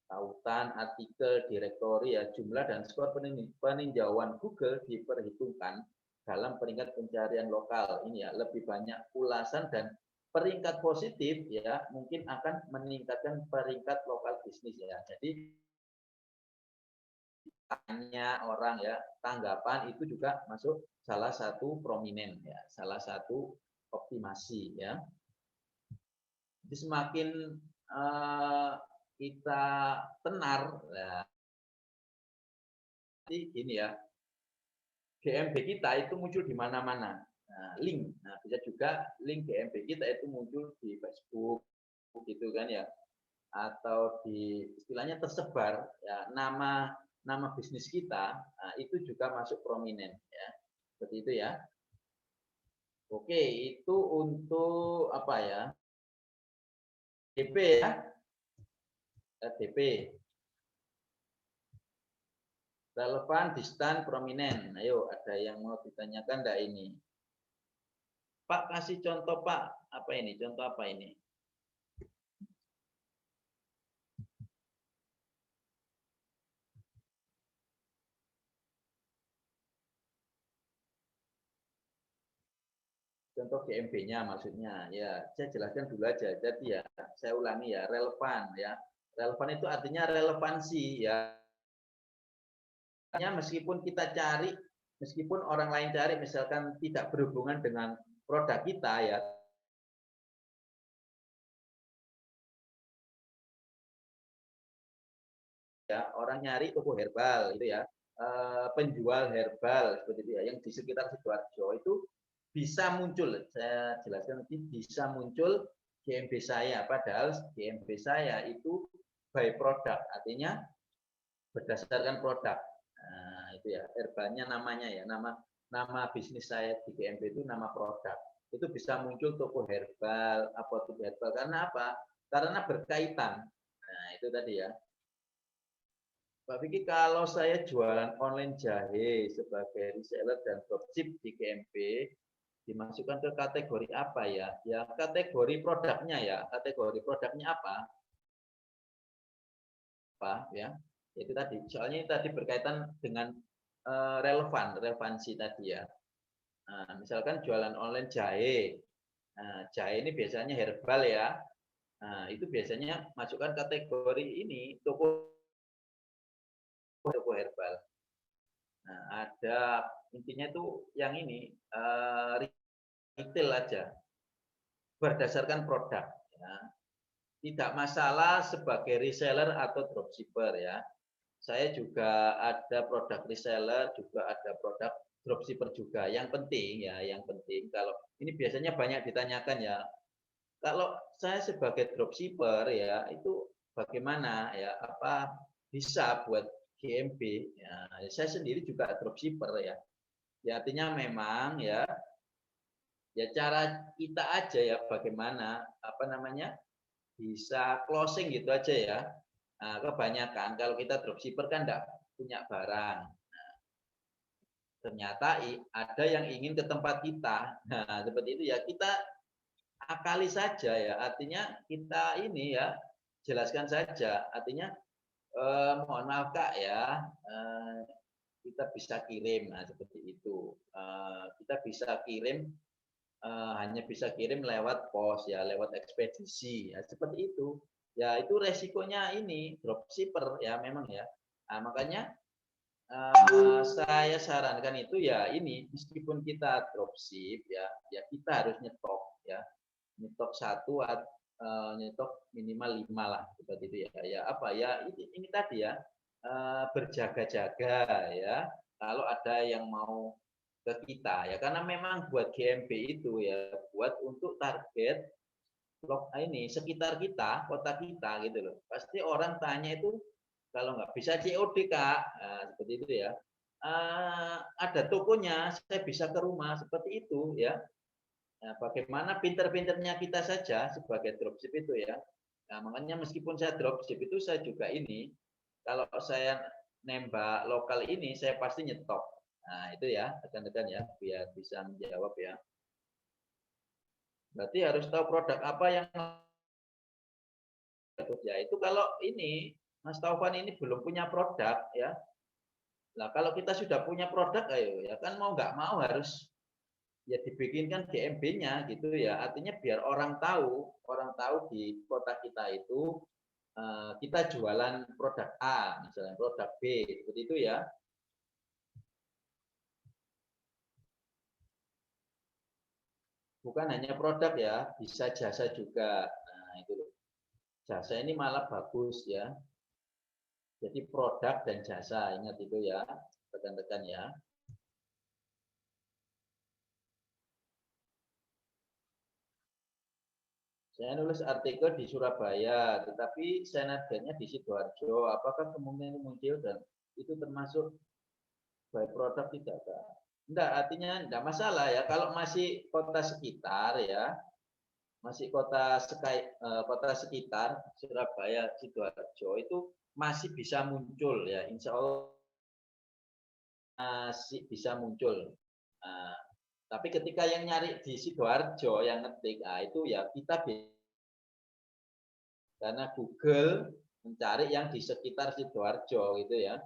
Tautan, artikel, direktori ya, jumlah dan skor peninjauan Google diperhitungkan dalam peringkat pencarian lokal. Ini ya, lebih banyak ulasan dan peringkat positif ya, mungkin akan meningkatkan peringkat lokal bisnis ya. Jadi tanya orang ya, tanggapan itu juga masuk salah satu prominent ya, salah satu optimasi ya. Jadi semakin kita tenar, nah, ini ya, GMB kita itu muncul di mana-mana. Nah, link, nah bisa juga link GMB kita itu muncul di Facebook, gitu kan ya, atau di istilahnya tersebar ya, nama bisnis kita, nah, itu juga masuk prominent ya, seperti itu ya. Oke, itu untuk apa ya? DP ya, DP. Relevan, distan, prominent. Ayo, ada yang mau ditanyakan enggak ini? Pak, kasih contoh Pak. Apa ini? Contoh apa ini? contoh GMB-nya maksudnya. Ya, saya jelaskan dulu aja. Jadi ya, saya ulangi ya, relevan ya. Relevan itu artinya relevansi ya. Meskipun kita cari, meskipun orang lain cari misalkan tidak berhubungan dengan produk kita ya, orang nyari toko herbal itu ya, penjual herbal seperti itu ya, yang di sekitar Sidoarjo itu bisa muncul, saya jelaskan nanti, bisa muncul GMB saya, padahal GMB saya itu by product, artinya berdasarkan produk. Nah, itu ya, herbalnya namanya ya, nama bisnis saya di GMB itu nama produk. Itu bisa muncul toko herbal, apotek herbal, karena apa? Karena berkaitan. Nah, itu tadi ya. Pak Vicky, kalau saya jualan online jahe sebagai reseller dan dropship di GMB, dimasukkan ke kategori apa ya? Ya kategori produknya ya. Kategori produknya apa? Apa ya? Itu tadi. Soalnya ini tadi berkaitan dengan relevansi tadi ya. Nah, misalkan jualan online jahe. Nah, jahe ini biasanya herbal ya. Nah, itu biasanya masukkan kategori ini toko herbal. Nah, ada intinya itu yang ini retail aja berdasarkan produk. Ya. Tidak masalah sebagai reseller atau dropshipper ya. Saya juga ada produk reseller, juga ada produk dropshipper juga. Yang penting ya, yang penting kalau ini biasanya banyak ditanyakan ya. Kalau saya sebagai dropshipper ya itu bagaimana ya? Apa bisa buat GMB? Ya, saya sendiri juga dropshipper ya. Ya artinya memang ya cara kita aja ya bagaimana apa namanya bisa closing gitu aja ya. Nah, kebanyakan kalau kita dropshipper kan enggak punya barang. Nah, ternyata ada yang ingin ke tempat kita. Nah, seperti itu ya kita akali saja ya. Artinya kita ini ya jelaskan saja. Artinya mohon maaf Kak ya, kita bisa kirim. Nah, seperti itu. Kita bisa kirim hanya bisa kirim lewat pos ya, lewat ekspedisi ya, seperti itu. Ya itu resikonya ini dropshipper ya memang ya. Nah, makanya saya sarankan itu ya ini meskipun kita dropship ya, ya kita harus nyetok ya, nyetok satu nyetok minimal 5 lah seperti itu ya. Ya apa ya ini tadi ya berjaga-jaga ya. Kalau ada yang mau ke kita ya karena memang buat GMB itu ya buat untuk target ini sekitar kita kota kita gitu loh pasti orang tanya itu kalau nggak bisa COD Kak seperti itu ya ada tokonya saya bisa ke rumah seperti itu ya nah, bagaimana pinter-pinternya kita saja sebagai dropship itu ya nah, makanya meskipun saya dropship itu saya juga ini kalau saya nembak lokal ini saya pasti nyetok. Nah, itu ya, rekan-rekan ya, biar bisa menjawab ya. Berarti harus tahu produk apa yang ya itu kalau ini Mas Taufan ini belum punya produk ya. Nah, kalau kita sudah punya produk ayo ya kan mau nggak mau harus ya dibikinkan GMB-nya gitu ya. Artinya biar orang tahu di kota kita itu kita jualan produk A, misalnya produk B, seperti itu ya. Bukan hanya produk ya, bisa jasa juga. Nah, itu jasa ini malah bagus ya. Jadi produk dan jasa, ingat itu ya, rekan-rekan ya. Saya nulis artikel di Surabaya, tetapi senadnya di Sidoarjo. Apakah kemungkinan muncul dan itu termasuk by produk tidak? Enggak, artinya enggak masalah ya. Kalau masih kota sekitar ya, masih kota sekitar Surabaya, Sidoarjo itu masih bisa muncul ya. Insya Allah masih bisa muncul. Nah, tapi ketika yang nyari di Sidoarjo yang ngetik, itu ya kita karena Google mencari yang di sekitar Sidoarjo gitu ya.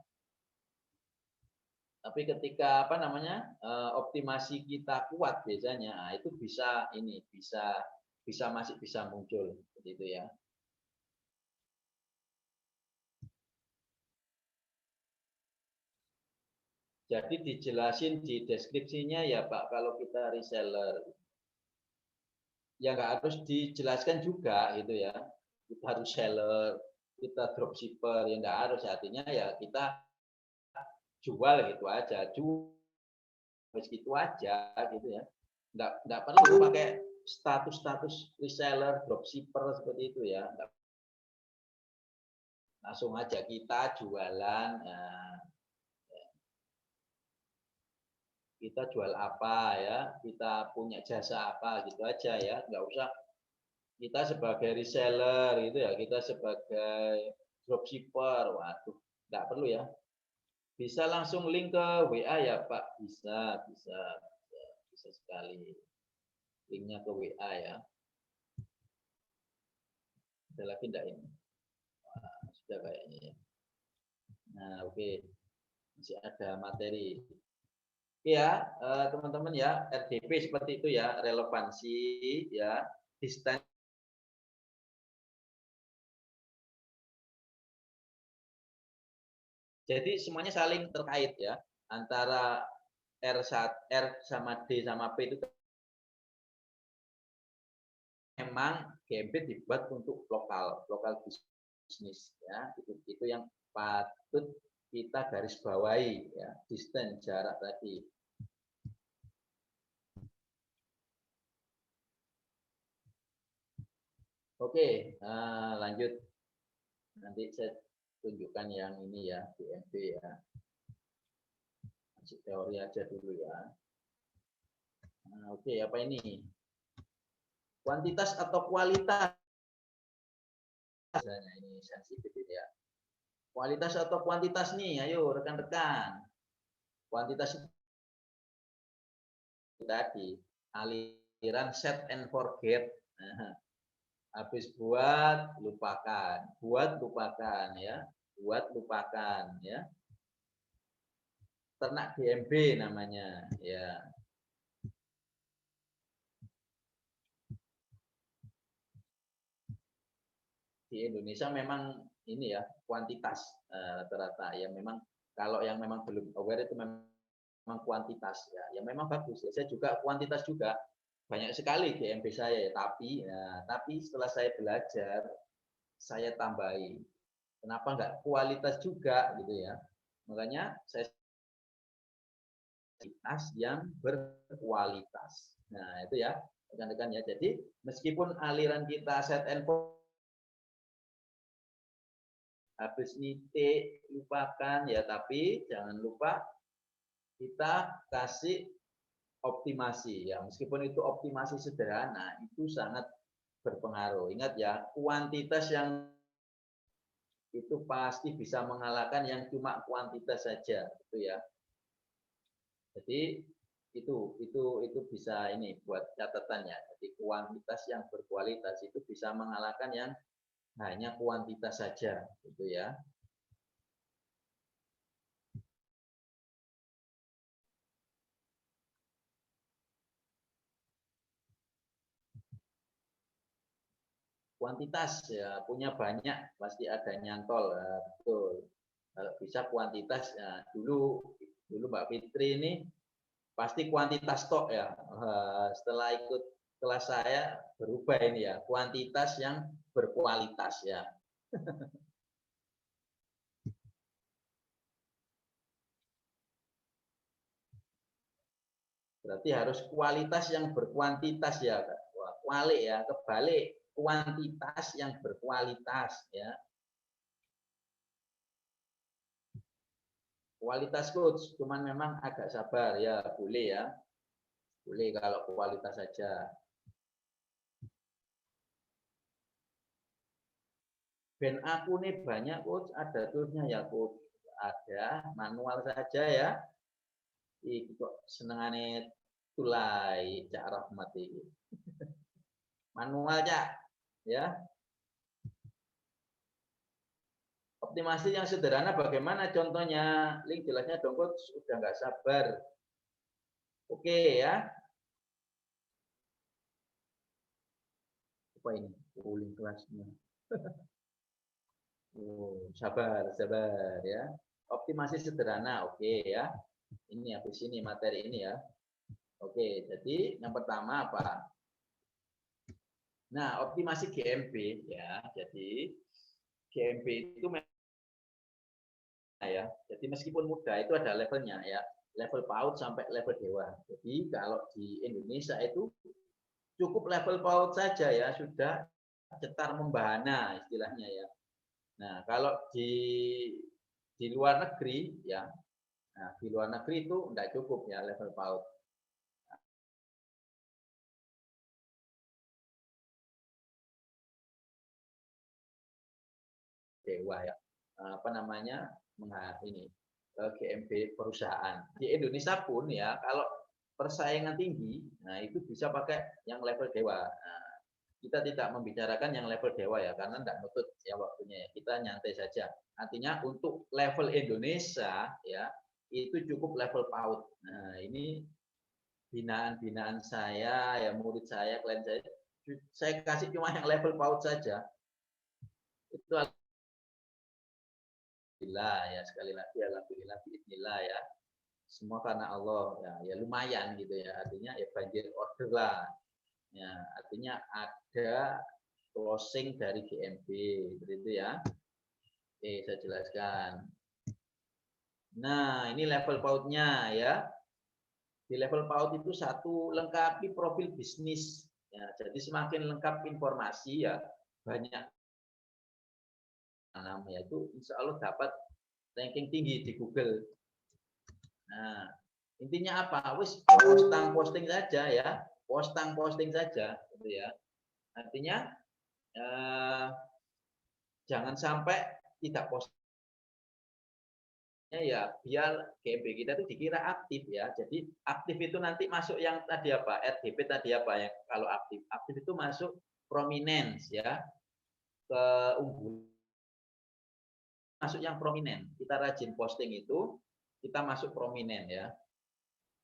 Tapi ketika apa namanya optimasi kita kuat biasanya, nah, itu bisa masih bisa muncul seperti itu ya. Jadi dijelasin di deskripsinya ya Pak, kalau kita reseller. Ya nggak harus dijelaskan juga gitu ya. Kita reseller, kita dropshipper, ya nggak harus. Artinya ya kita jual gitu aja, jual gitu aja gitu ya. Nggak perlu pakai status reseller, dropshipper seperti itu ya. Langsung aja kita jualan. Nah, kita jual apa ya, kita punya jasa apa gitu aja ya, nggak usah kita sebagai reseller gitu ya, kita sebagai dropshipper, waduh, nggak perlu ya. Bisa langsung link ke WA ya Pak, bisa sekali. Linknya ke WA ya. Ada lagi enggak ini? Wah, sudah kayaknya ya. Nah, oke. Masih ada materi. Ya, teman-teman ya, RDP seperti itu ya, relevansi ya, distance. Jadi semuanya saling terkait ya, antara R sama D sama P itu memang GMP dibuat untuk lokal bisnis ya, itu yang patut kita garis bawahi ya, distance jarak tadi. Oke, lanjut. Nanti saya tunjukkan yang ini ya, GMP ya. Masih teori aja dulu ya. Oke, apa ini? Kuantitas atau kualitas? Ini sensitif ya. Kualitas atau kuantitas nih, ayo rekan-rekan. Kuantitas itu tadi, aliran set and forget. Nah, habis buat lupakan ya, buat lupakan ya. Ternak GMB namanya ya. Di Indonesia memang ini ya kuantitas rata-rata ya, memang kalau yang memang belum aware itu memang kuantitas ya memang bagus ya. Saya juga kuantitas juga banyak sekali GMB saya ya, tapi setelah saya belajar saya tambahi, kenapa enggak kualitas juga gitu ya, makanya saya kualitas yang berkualitas. Nah itu ya rekan-rekan ya, jadi meskipun aliran kita set and habis nitik lupakan ya, tapi jangan lupa kita kasih optimasi ya, meskipun itu optimasi sederhana itu sangat berpengaruh. Ingat ya, kuantitas yang itu pasti bisa mengalahkan yang cuma kuantitas saja gitu ya. Jadi itu bisa ini buat catatannya. Jadi kuantitas yang berkualitas itu bisa mengalahkan yang hanya kuantitas saja gitu ya. Kuantitas ya punya banyak pasti ada nyantol, betul. Kalau bisa kuantitas ya, dulu Mbak Fitri ini pasti kuantitas stok ya. Setelah ikut kelas saya berubah ini ya, kuantitas yang berkualitas ya. Berarti harus kualitas yang berkuantitas ya. Kualik ya, kebalik, kuantitas yang berkualitas ya. Kualitas coach, cuman memang agak sabar ya, boleh ya. Boleh kalau kualitas saja. Ben aku nih banyak coach, ada toolsnya ya coach. Ada, manual saja ya. Iki kok senengane tulai Cak Rahmat iki. Manual Cak, ya. Optimasi yang sederhana bagaimana contohnya? Link jelasnya dong, Coach. Udah nggak sabar. Oke ya. Apa ini? Link kelasnya. Oh, sabar, sabar ya. Optimasi sederhana, oke ya. Ini habis ini materi ini ya. Oke, jadi yang pertama apa? Nah, optimasi GMP ya. Jadi GMP itu ya. Jadi meskipun mudah itu ada levelnya ya. Level PAUD sampai level dewa. Jadi kalau di Indonesia itu cukup level PAUD saja ya, sudah cetar membahana istilahnya ya. Nah, kalau di luar negeri ya, nah, di luar negeri itu enggak cukup ya level PAUD. Dewa ya, apa namanya, ini GMP perusahaan. Di Indonesia pun ya, kalau persaingan tinggi, nah itu bisa pakai yang level dewa. Nah, kita tidak membicarakan yang level dewa ya, karena tidak nutut ya waktunya ya. Kita nyantai saja. Artinya untuk level Indonesia ya, itu cukup level PAUD. Nah, ini binaan-binaan saya, ya murid saya, klien saya kasih cuma yang level PAUD saja. Itu alhamdulillah ya, sekali lagi alhamdulillah bismillah ya. Semua karena Allah ya, ya lumayan gitu ya. Artinya ya banjir order lah. Ya, artinya ada closing dari GMB begitu ya. Oke, saya jelaskan. Nah, ini level PAUD-nya ya. Di level PAUD itu satu, lengkapi profil bisnis. Ya, jadi semakin lengkap informasi ya, banyak namanya itu insya Allah dapat ranking tinggi di Google. Nah, intinya apa? Wis posting saja ya, posting saja, gitu ya. Artinya jangan sampai tidak posting ya, biar GMB kita itu dikira aktif ya. Jadi aktif itu nanti masuk yang tadi apa? RDP tadi apa ya? Kalau aktif, aktif itu masuk prominence ya, keunggulan, masuk yang prominent. Kita rajin posting itu, kita masuk prominent ya.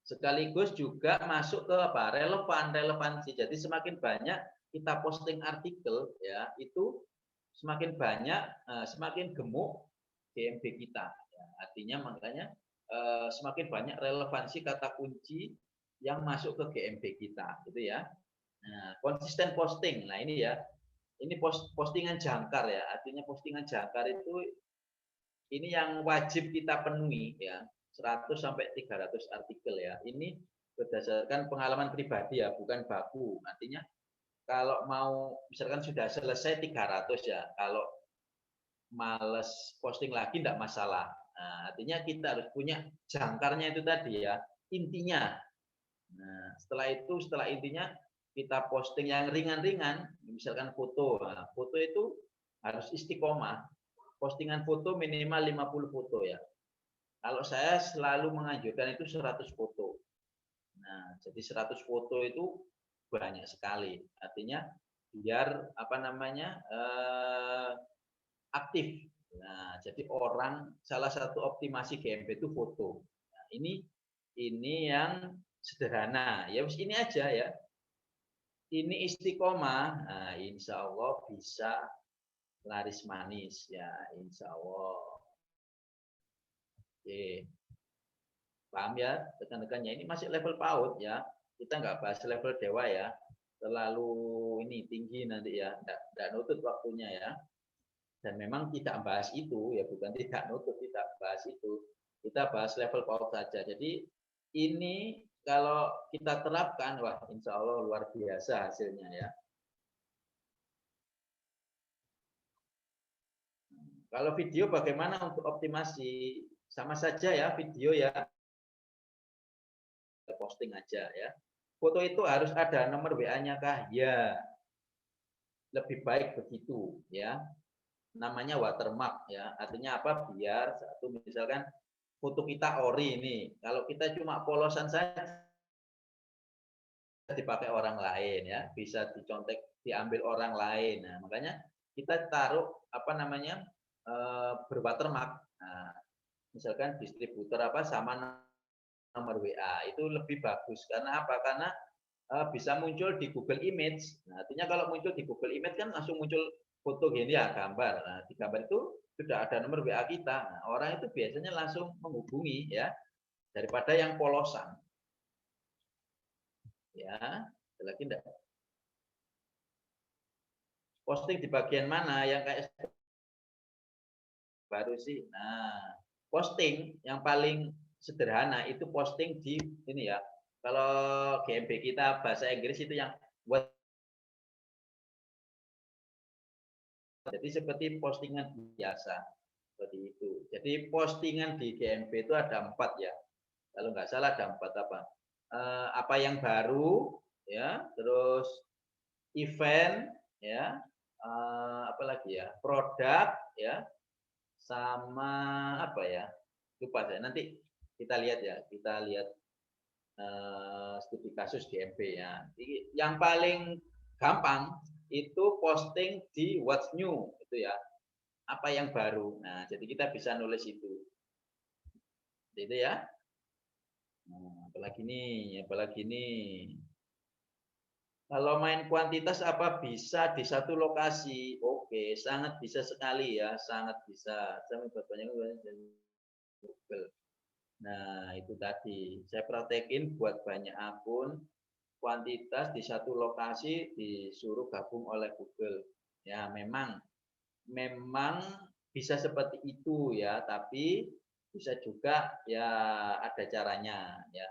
Sekaligus juga masuk ke apa? Relevansi. Jadi semakin banyak kita posting artikel ya, itu semakin banyak, semakin gemuk GMB kita. Ya, artinya makanya semakin banyak relevansi kata kunci yang masuk ke GMB kita, gitu ya. Nah, konsisten posting. Nah ini ya, ini postingan jangkar ya. Artinya postingan jangkar itu ini yang wajib kita penuhi ya. 100 sampai 300 artikel ya. Ini berdasarkan pengalaman pribadi ya, bukan baku. Artinya kalau mau misalkan sudah selesai 300 ya, kalau males posting lagi tidak masalah. Nah, artinya kita harus punya jangkarnya itu tadi ya, intinya. Nah, setelah intinya kita posting yang ringan-ringan, misalkan foto. Nah, foto itu harus istiqomah. Postingan foto minimal 50 foto ya. Kalau saya selalu menganjurkan itu 100 foto. Nah, jadi 100 foto itu banyak sekali. Artinya biar apa namanya aktif. Nah, jadi orang salah satu optimasi GMB itu foto. Nah, ini yang sederhana. Ya wis ini aja ya. Ini istiqomah. Nah, insya Allah bisa laris manis ya, insya Allah. Oke. Paham ya rekan-rekannya, ini masih level PAUD ya, kita nggak bahas level dewa ya, terlalu ini tinggi nanti ya, nggak nutut waktunya ya, dan memang tidak bahas itu ya, bukan tidak nutut, tidak bahas itu, kita bahas level PAUD saja. Jadi ini kalau kita terapkan, wah insya Allah luar biasa hasilnya ya. Kalau video bagaimana untuk optimasi? Sama saja ya, video ya posting aja ya. Foto itu harus ada nomor WA-nya kah? Ya. Lebih baik begitu ya. Namanya watermark ya. Artinya apa? Biar satu misalkan foto kita ori ini. Kalau kita cuma polosan saja dipakai orang lain ya, bisa dicontek, diambil orang lain. Nah, makanya kita taruh apa namanya? berwatermark. Nah, misalkan distributor apa sama nomor WA itu lebih bagus karena apa? Karena bisa muncul di Google Image. Nah, artinya kalau muncul di Google Image kan langsung muncul foto gini ya, gambar. Nah, di gambar itu sudah ada nomor WA kita. Nah, orang itu biasanya langsung menghubungi ya daripada yang polosan. Ya, ada lagi enggak? Posting di bagian mana yang kayak baru sih? Nah, posting yang paling sederhana itu posting di ini ya. Kalau GMB kita bahasa Inggris itu yang buat, jadi seperti postingan biasa seperti itu. Jadi postingan di GMB itu ada 4 ya. Kalau nggak salah ada 4 apa? Apa yang baru ya, terus event ya, apalagi ya, produk ya, sama apa ya? Lupa saya. Nanti kita lihat ya, kita lihat studi kasus GMB ya. Jadi, yang paling gampang itu posting di what's new itu ya. Apa yang baru. Nah, jadi kita bisa nulis itu. Itu ya. Nah, apalagi nih. Kalau main kuantitas apa bisa di satu lokasi? Oke, sangat bisa sekali ya, sangat bisa. Saya banyak Google. Nah, itu tadi. Saya praktekin buat banyak akun, kuantitas di satu lokasi disuruh gabung oleh Google. Ya, memang bisa seperti itu ya, tapi bisa juga ya ada caranya ya.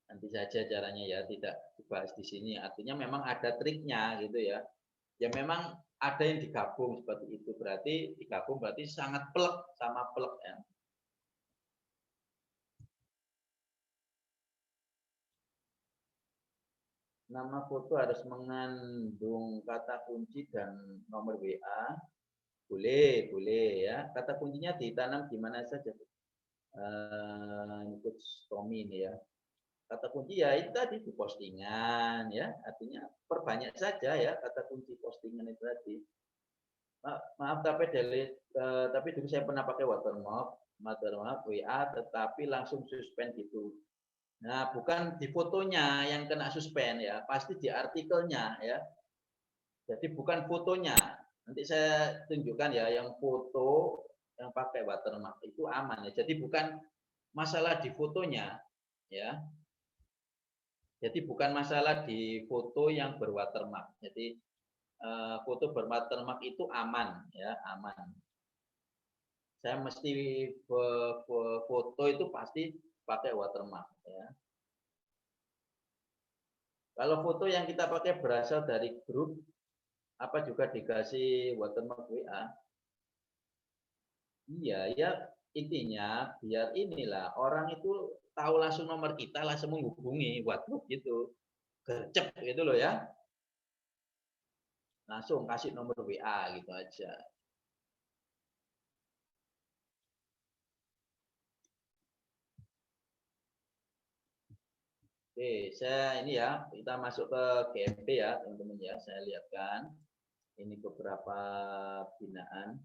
Nanti saja caranya ya, tidak dibahas di sini. Artinya memang ada triknya gitu ya. Ya memang ada yang digabung seperti itu. Berarti digabung berarti sangat plek sama plek ya. Nama foto harus mengandung kata kunci dan nomor WA. Boleh, boleh ya. Kata kuncinya ditanam di mana saja. Ikut Tommy ini ya. Kata kunci ya itu tadi di postingan ya, artinya perbanyak saja ya kata kunci postingan itu tadi. Maaf tapi dulu saya pernah pakai watermark WA tetapi langsung suspend gitu. Nah, bukan di fotonya yang kena suspend ya, pasti di artikelnya ya. Jadi bukan fotonya. Nanti saya tunjukkan ya yang foto yang pakai watermark itu aman ya. Jadi bukan masalah di fotonya ya. Jadi bukan masalah di foto yang berwatermark. Jadi foto berwatermark itu aman ya, aman. Saya mesti foto itu pasti pakai watermark ya. Kalau foto yang kita pakai berasal dari grup apa juga dikasih watermark WA. Iya ya, intinya biar inilah orang itu tahu langsung nomor kita langsung menghubungi WhatsApp gitu. Gercep gitu loh ya. Langsung kasih nomor WA gitu aja. Oke, saya ini ya, kita masuk ke GMP ya, teman-teman ya. Saya lihatkan ini beberapa binaan.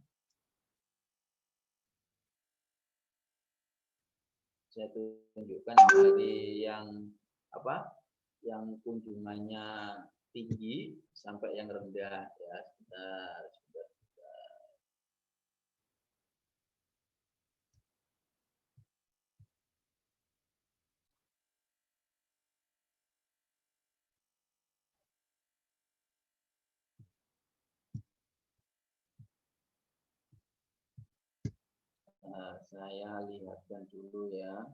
Saya tunjukkan dari yang apa? Yang kunjungannya tinggi sampai yang rendah ya. Sebentar. Nah, saya lihatkan dulu ya.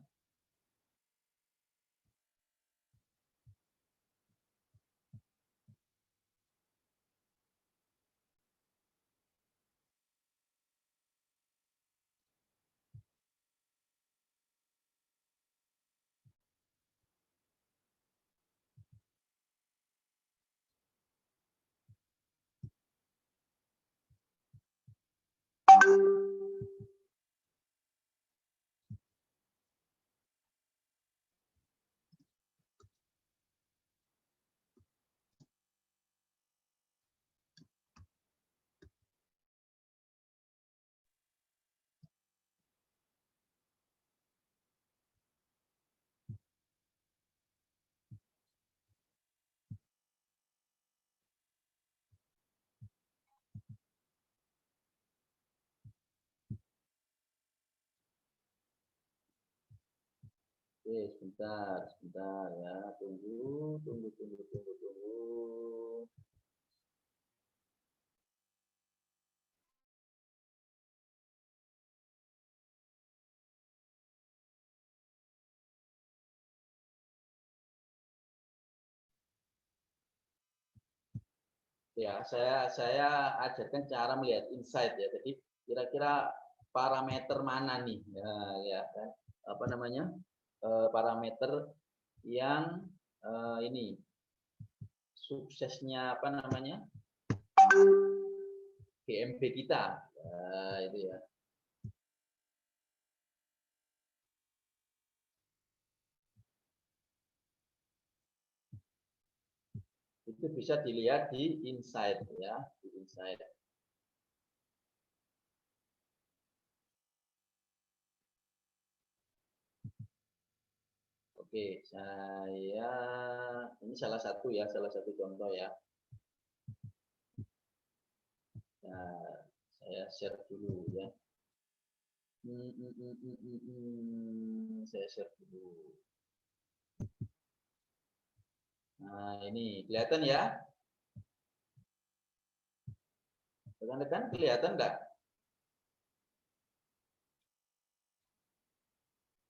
Oke, sebentar ya. Tunggu. Ya, saya ajarkan cara melihat insight ya. Jadi kira-kira parameter mana nih ya kan? Apa namanya? Parameter yang ini suksesnya apa namanya? GMB kita. Itu ya. Itu bisa dilihat di insight ya, di insight. Oke, saya ini salah satu ya, salah satu contoh ya. Nah, saya share dulu ya. Saya share dulu. Nah, ini kelihatan ya? Rekan-rekan kelihatan enggak?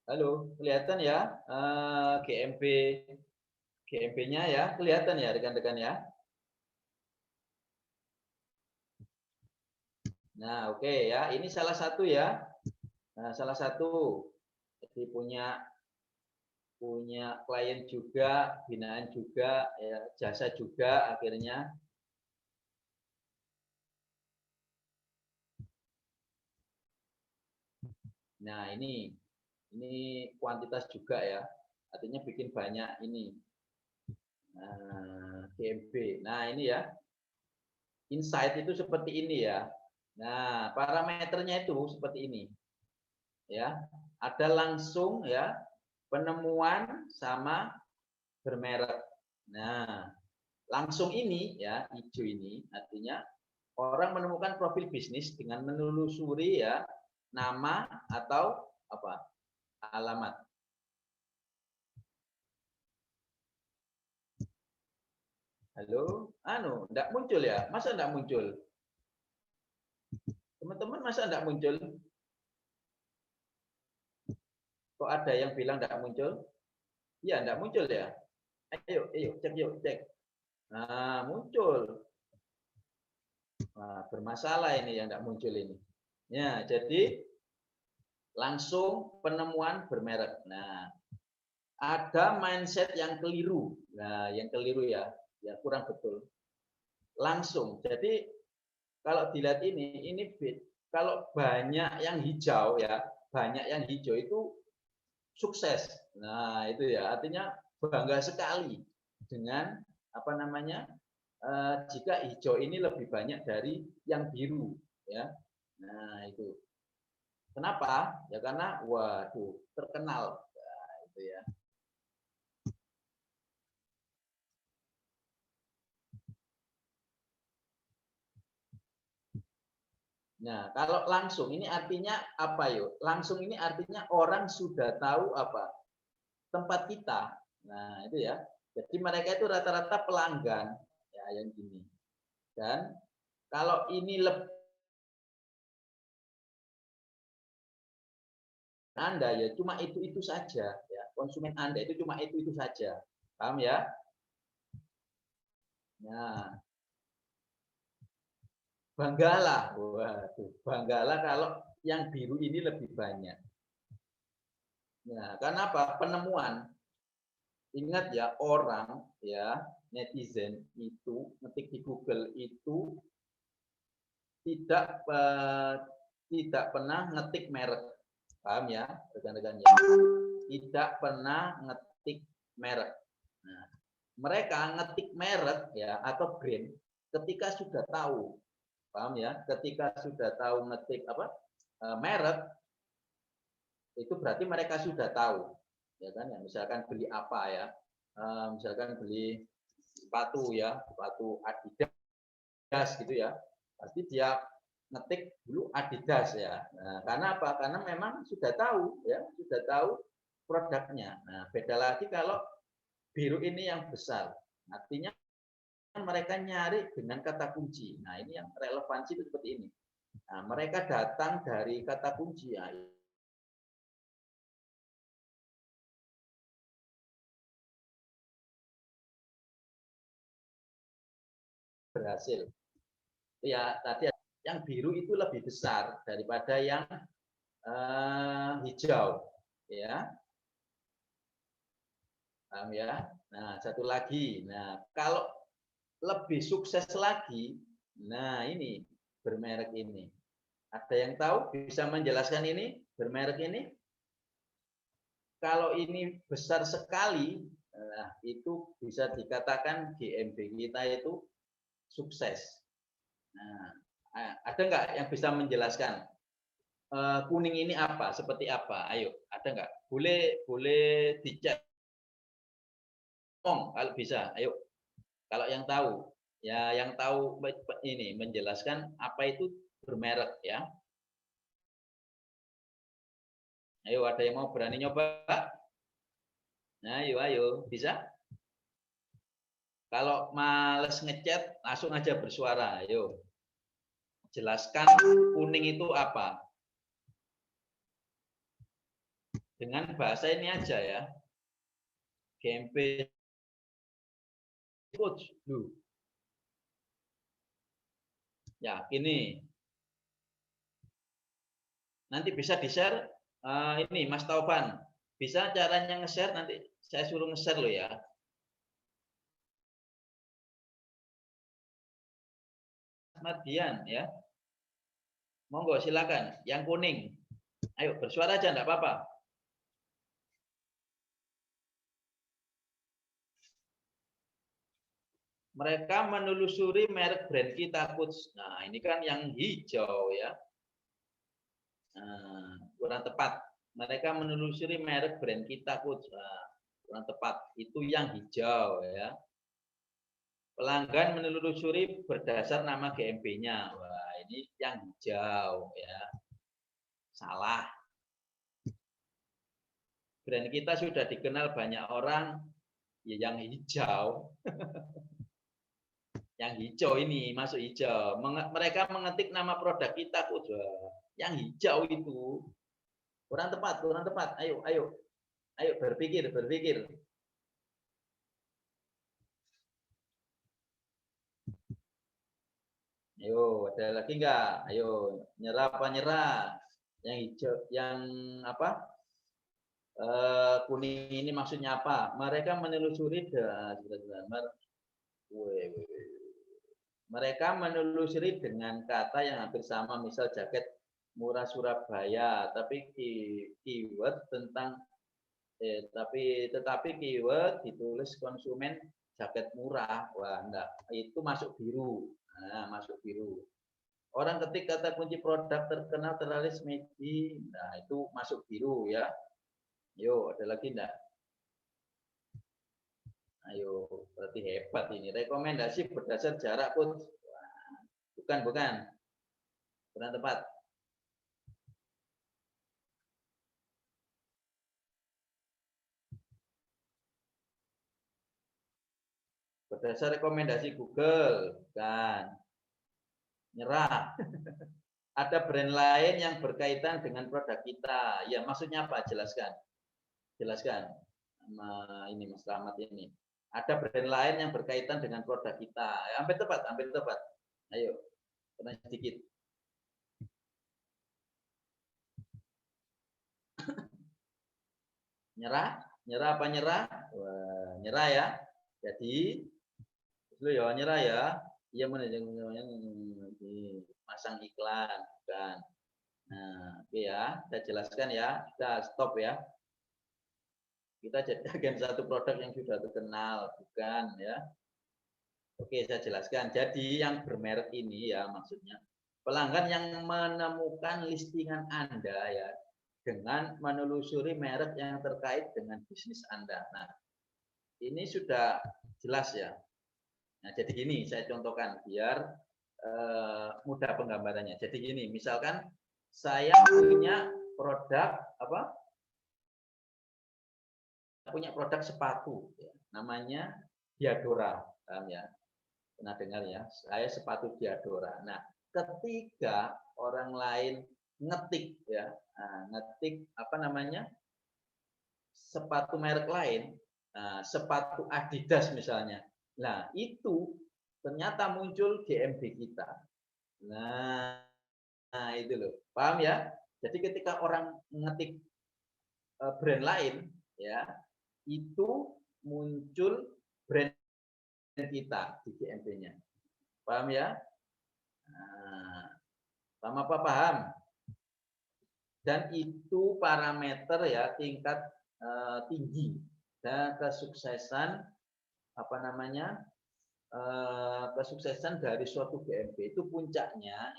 Halo, kelihatan ya? GMB-nya ya, kelihatan ya rekan-rekan ya? Nah, oke ya. Ini salah satu ya. Nah, salah satu. Jadi punya klien juga, binaan juga, ya, jasa juga akhirnya. Nah, ini kuantitas juga ya. Artinya bikin banyak ini. Nah, GMB. Nah, ini ya. Insight itu seperti ini ya. Nah, parameternya itu seperti ini. Ya. Ada langsung ya, penemuan sama bermerek. Nah, langsung ini ya, hijau ini artinya orang menemukan profil bisnis dengan menelusuri ya nama atau apa? Alamat. Halo, enggak muncul ya? Masa enggak muncul? Teman-teman masa enggak muncul? Kok ada yang bilang enggak muncul? Iya, enggak muncul ya? Ayo, cek yuk, cek. Nah, muncul. Nah, bermasalah ini yang enggak muncul ini. Ya, jadi langsung penemuan bermerek. Nah, ada mindset yang keliru. Nah, yang keliru ya, kurang betul. Langsung. Jadi kalau dilihat ini kalau banyak yang hijau ya, banyak yang hijau itu sukses. Nah, itu ya, artinya bangga sekali dengan apa namanya? Jika hijau ini lebih banyak dari yang biru ya. Nah, itu. Kenapa? Ya karena waduh, terkenal. Nah, itu ya. Nah, kalau langsung ini artinya apa yuk? Langsung ini artinya orang sudah tahu apa? Tempat kita. Nah, itu ya. Jadi mereka itu rata-rata pelanggan ya yang gini. Dan kalau ini lebih Anda ya cuma itu saja ya. Konsumen Anda itu cuma itu saja. Paham ya? Nah, banggalah. Waduh, banggalah kalau yang biru ini lebih banyak. Nah, karena apa? Penemuan. Ingat ya, orang ya, netizen itu ngetik di Google itu tidak tidak pernah ngetik merek. Paham ya, rekan-rekan ya? Tidak pernah ngetik merek. Nah, mereka ngetik merek ya atau brand ketika sudah tahu. Paham ya? Ketika sudah tahu ngetik apa? Merek itu berarti mereka sudah tahu. Ya kan? Ya, misalkan beli apa ya? Misalkan beli sepatu ya, sepatu Adidas gitu ya. Pasti dia ngetik dulu Adidas ya. Nah, karena apa? Karena memang sudah tahu ya, sudah tahu produknya. Nah, beda lagi kalau biru ini yang besar. Artinya mereka nyari dengan kata kunci. Nah, ini yang relevansi seperti ini. Nah, mereka datang dari kata kunci. Ya, berhasil. Ya, tadi yang biru itu lebih besar daripada yang hijau. Ya. Paham ya? Nah, satu lagi. Nah, kalau lebih sukses lagi, nah ini bermerek ini. Ada yang tahu bisa menjelaskan ini bermerek ini? Kalau ini besar sekali, nah, itu bisa dikatakan GMB kita itu sukses. Nah, ada nggak yang bisa menjelaskan kuning ini apa? Seperti apa? Ayo, ada nggak? Boleh dicek kalau bisa. Ayo, kalau yang tahu, ya yang tahu ini menjelaskan apa itu bermerek ya. Ayo, ada yang mau berani nyoba? Nah, ayo, bisa? Kalau males ngechat, langsung aja bersuara. Ayo, jelaskan kuning itu apa? Dengan bahasa ini aja ya. GMB coach blue. Ya, ini. Nanti bisa di-share ini Mas Taufan. Bisa caranya nge-share, nanti saya suruh nge-share loh ya. Madian ya. Monggo silakan. Yang kuning. Ayo bersuara aja enggak apa-apa. Mereka menelusuri merek brand kita, Coach. Nah, ini kan yang hijau ya. Nah, kurang tepat. Mereka menelusuri merek brand kita, Coach. Nah, kurang tepat. Itu yang hijau ya. Pelanggan menelusuri berdasar nama GMB-nya. Wah, ini yang hijau ya. Salah. Brand kita sudah dikenal banyak orang, ya yang hijau. Yang hijau ini masuk hijau. Mereka mengetik nama produk kita, Coach. Yang hijau itu. Kurang tepat, kurang tepat. Ayo, ayo. Ayo berpikir, berpikir. Ayo, ada lagi enggak? Ayo, nyerah apa nyerah? Yang hijau, yang apa? Kuning ini maksudnya apa? Mereka menelusuri mereka menelusuri dengan kata yang hampir sama, misal jaket murah Surabaya, tapi keyword tentang tetapi keyword ditulis konsumen jaket murah. Wah, enggak, itu masuk biru. Nah, masuk biru. Orang ketik kata kunci produk terkenal teralis Medi, nah itu masuk biru ya. Yo, ada lagi enggak? Ayo, berarti hebat ini. Rekomendasi berdasar jarak pun bukan, bukan. Kurang tepat. Berdasar rekomendasi Google, kan. Nyerah. Ada brand lain yang berkaitan dengan produk kita. Ya, maksudnya apa? Jelaskan. Jelaskan. Ini Mas Rahmat ini. Ada brand lain yang berkaitan dengan produk kita. Hampir tepat, hampir tepat. Ayo, pernah sedikit. Nyerah? Nyerah apa nyerah? Wah, nyerah ya. Jadi, dulu ya nyerah ya. Iya masang iklan, kan. Nah, oke ya, saya jelaskan ya. Kita stop ya. Kita jadikan satu produk yang sudah terkenal, bukan ya. Oke, saya jelaskan. Jadi yang bermerek ini ya maksudnya pelanggan yang menemukan listingan Anda ya dengan menelusuri merek yang terkait dengan bisnis Anda. Nah, ini sudah jelas ya. Nah, jadi gini saya contohkan biar mudah penggambarannya. Jadi gini, misalkan saya punya produk apa? punya produk sepatu, ya, namanya Diadora, ya. Pernah dengar ya? Saya sepatu Diadora. Nah, ketika orang lain ngetik ya, ngetik apa namanya sepatu merek lain, sepatu Adidas misalnya. Nah, itu ternyata muncul GMB kita. Nah, itu loh. Paham ya? Jadi ketika orang ngetik brand lain ya, itu muncul brand kita di GMB-nya. Paham ya? Nah, paham apa paham? Dan itu parameter ya tingkat tinggi dan kesuksesan apa namanya kesuksesan dari suatu GMB itu puncaknya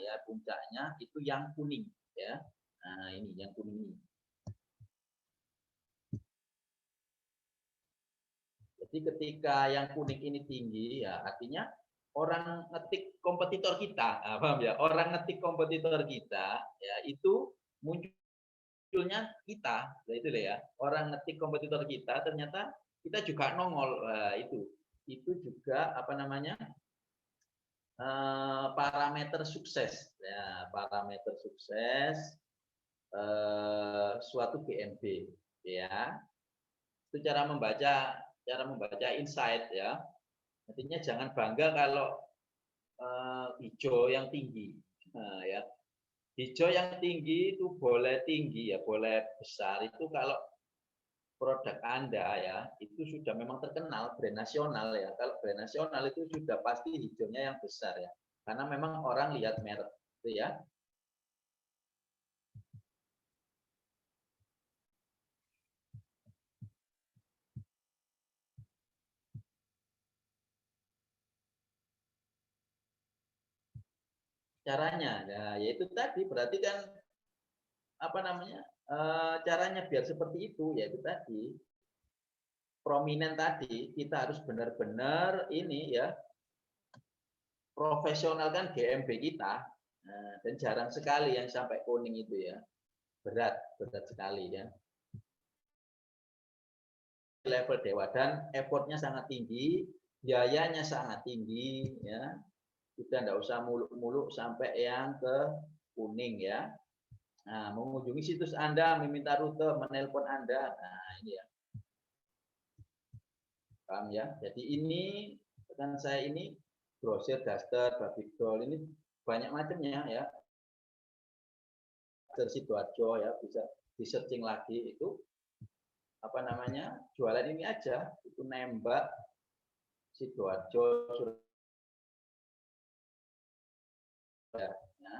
itu yang kuning ya. Nah, ini yang kuning ini. Jadi ketika yang kuning ini tinggi ya artinya orang ngetik kompetitor kita, paham ya? Orang ngetik kompetitor kita ya itu munculnya kita, itu ya. Orang ngetik kompetitor kita ternyata kita juga nongol. Nah, itu juga apa namanya? Parameter sukses ya, parameter sukses suatu GMB ya. Itu cara membaca insight ya. Artinya jangan bangga kalau hijau yang tinggi. Nah, ya. Hijau yang tinggi itu boleh tinggi ya, boleh besar itu kalau produk Anda ya, itu sudah memang terkenal brand nasional ya. Kalau brand nasional itu sudah pasti hijaunya yang besar ya. Karena memang orang lihat merek itu ya. Caranya, nah, yaitu tadi berarti kan apa namanya caranya biar seperti itu, yaitu tadi prominent tadi kita harus benar-benar ini ya profesionalkan GMB kita. Nah, dan jarang sekali yang sampai kuning itu ya, berat sekali ya. Level dewa dan effortnya sangat tinggi, biayanya sangat tinggi ya. Kita tidak usah muluk-muluk sampai yang ke kuning ya. Nah, mengunjungi situs Anda, meminta rute, menelpon Anda. Nah, ini ya. Paham ya? Jadi ini rekan saya ini brosur, daster, batik doll ini banyak macamnya ya. Dari Sidoarjo ya bisa di searching lagi itu apa namanya jualan ini aja itu nembak Sidoarjo Surabaya. Ya.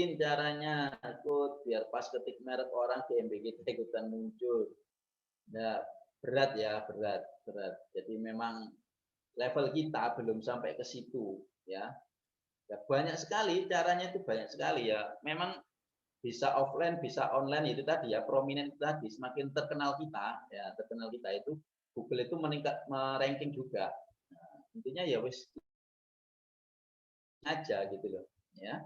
Caranya ikut biar pas ketik merek orang GMB kita ikutan muncul. Nah, berat ya, berat. Jadi memang level kita belum sampai ke situ ya. Ya banyak sekali caranya itu banyak sekali ya. Memang bisa offline, bisa online itu tadi ya, prominent tadi semakin terkenal kita ya, terkenal kita itu Google itu meningkat ranking juga. Nah, intinya ya wis aja gitu loh ya.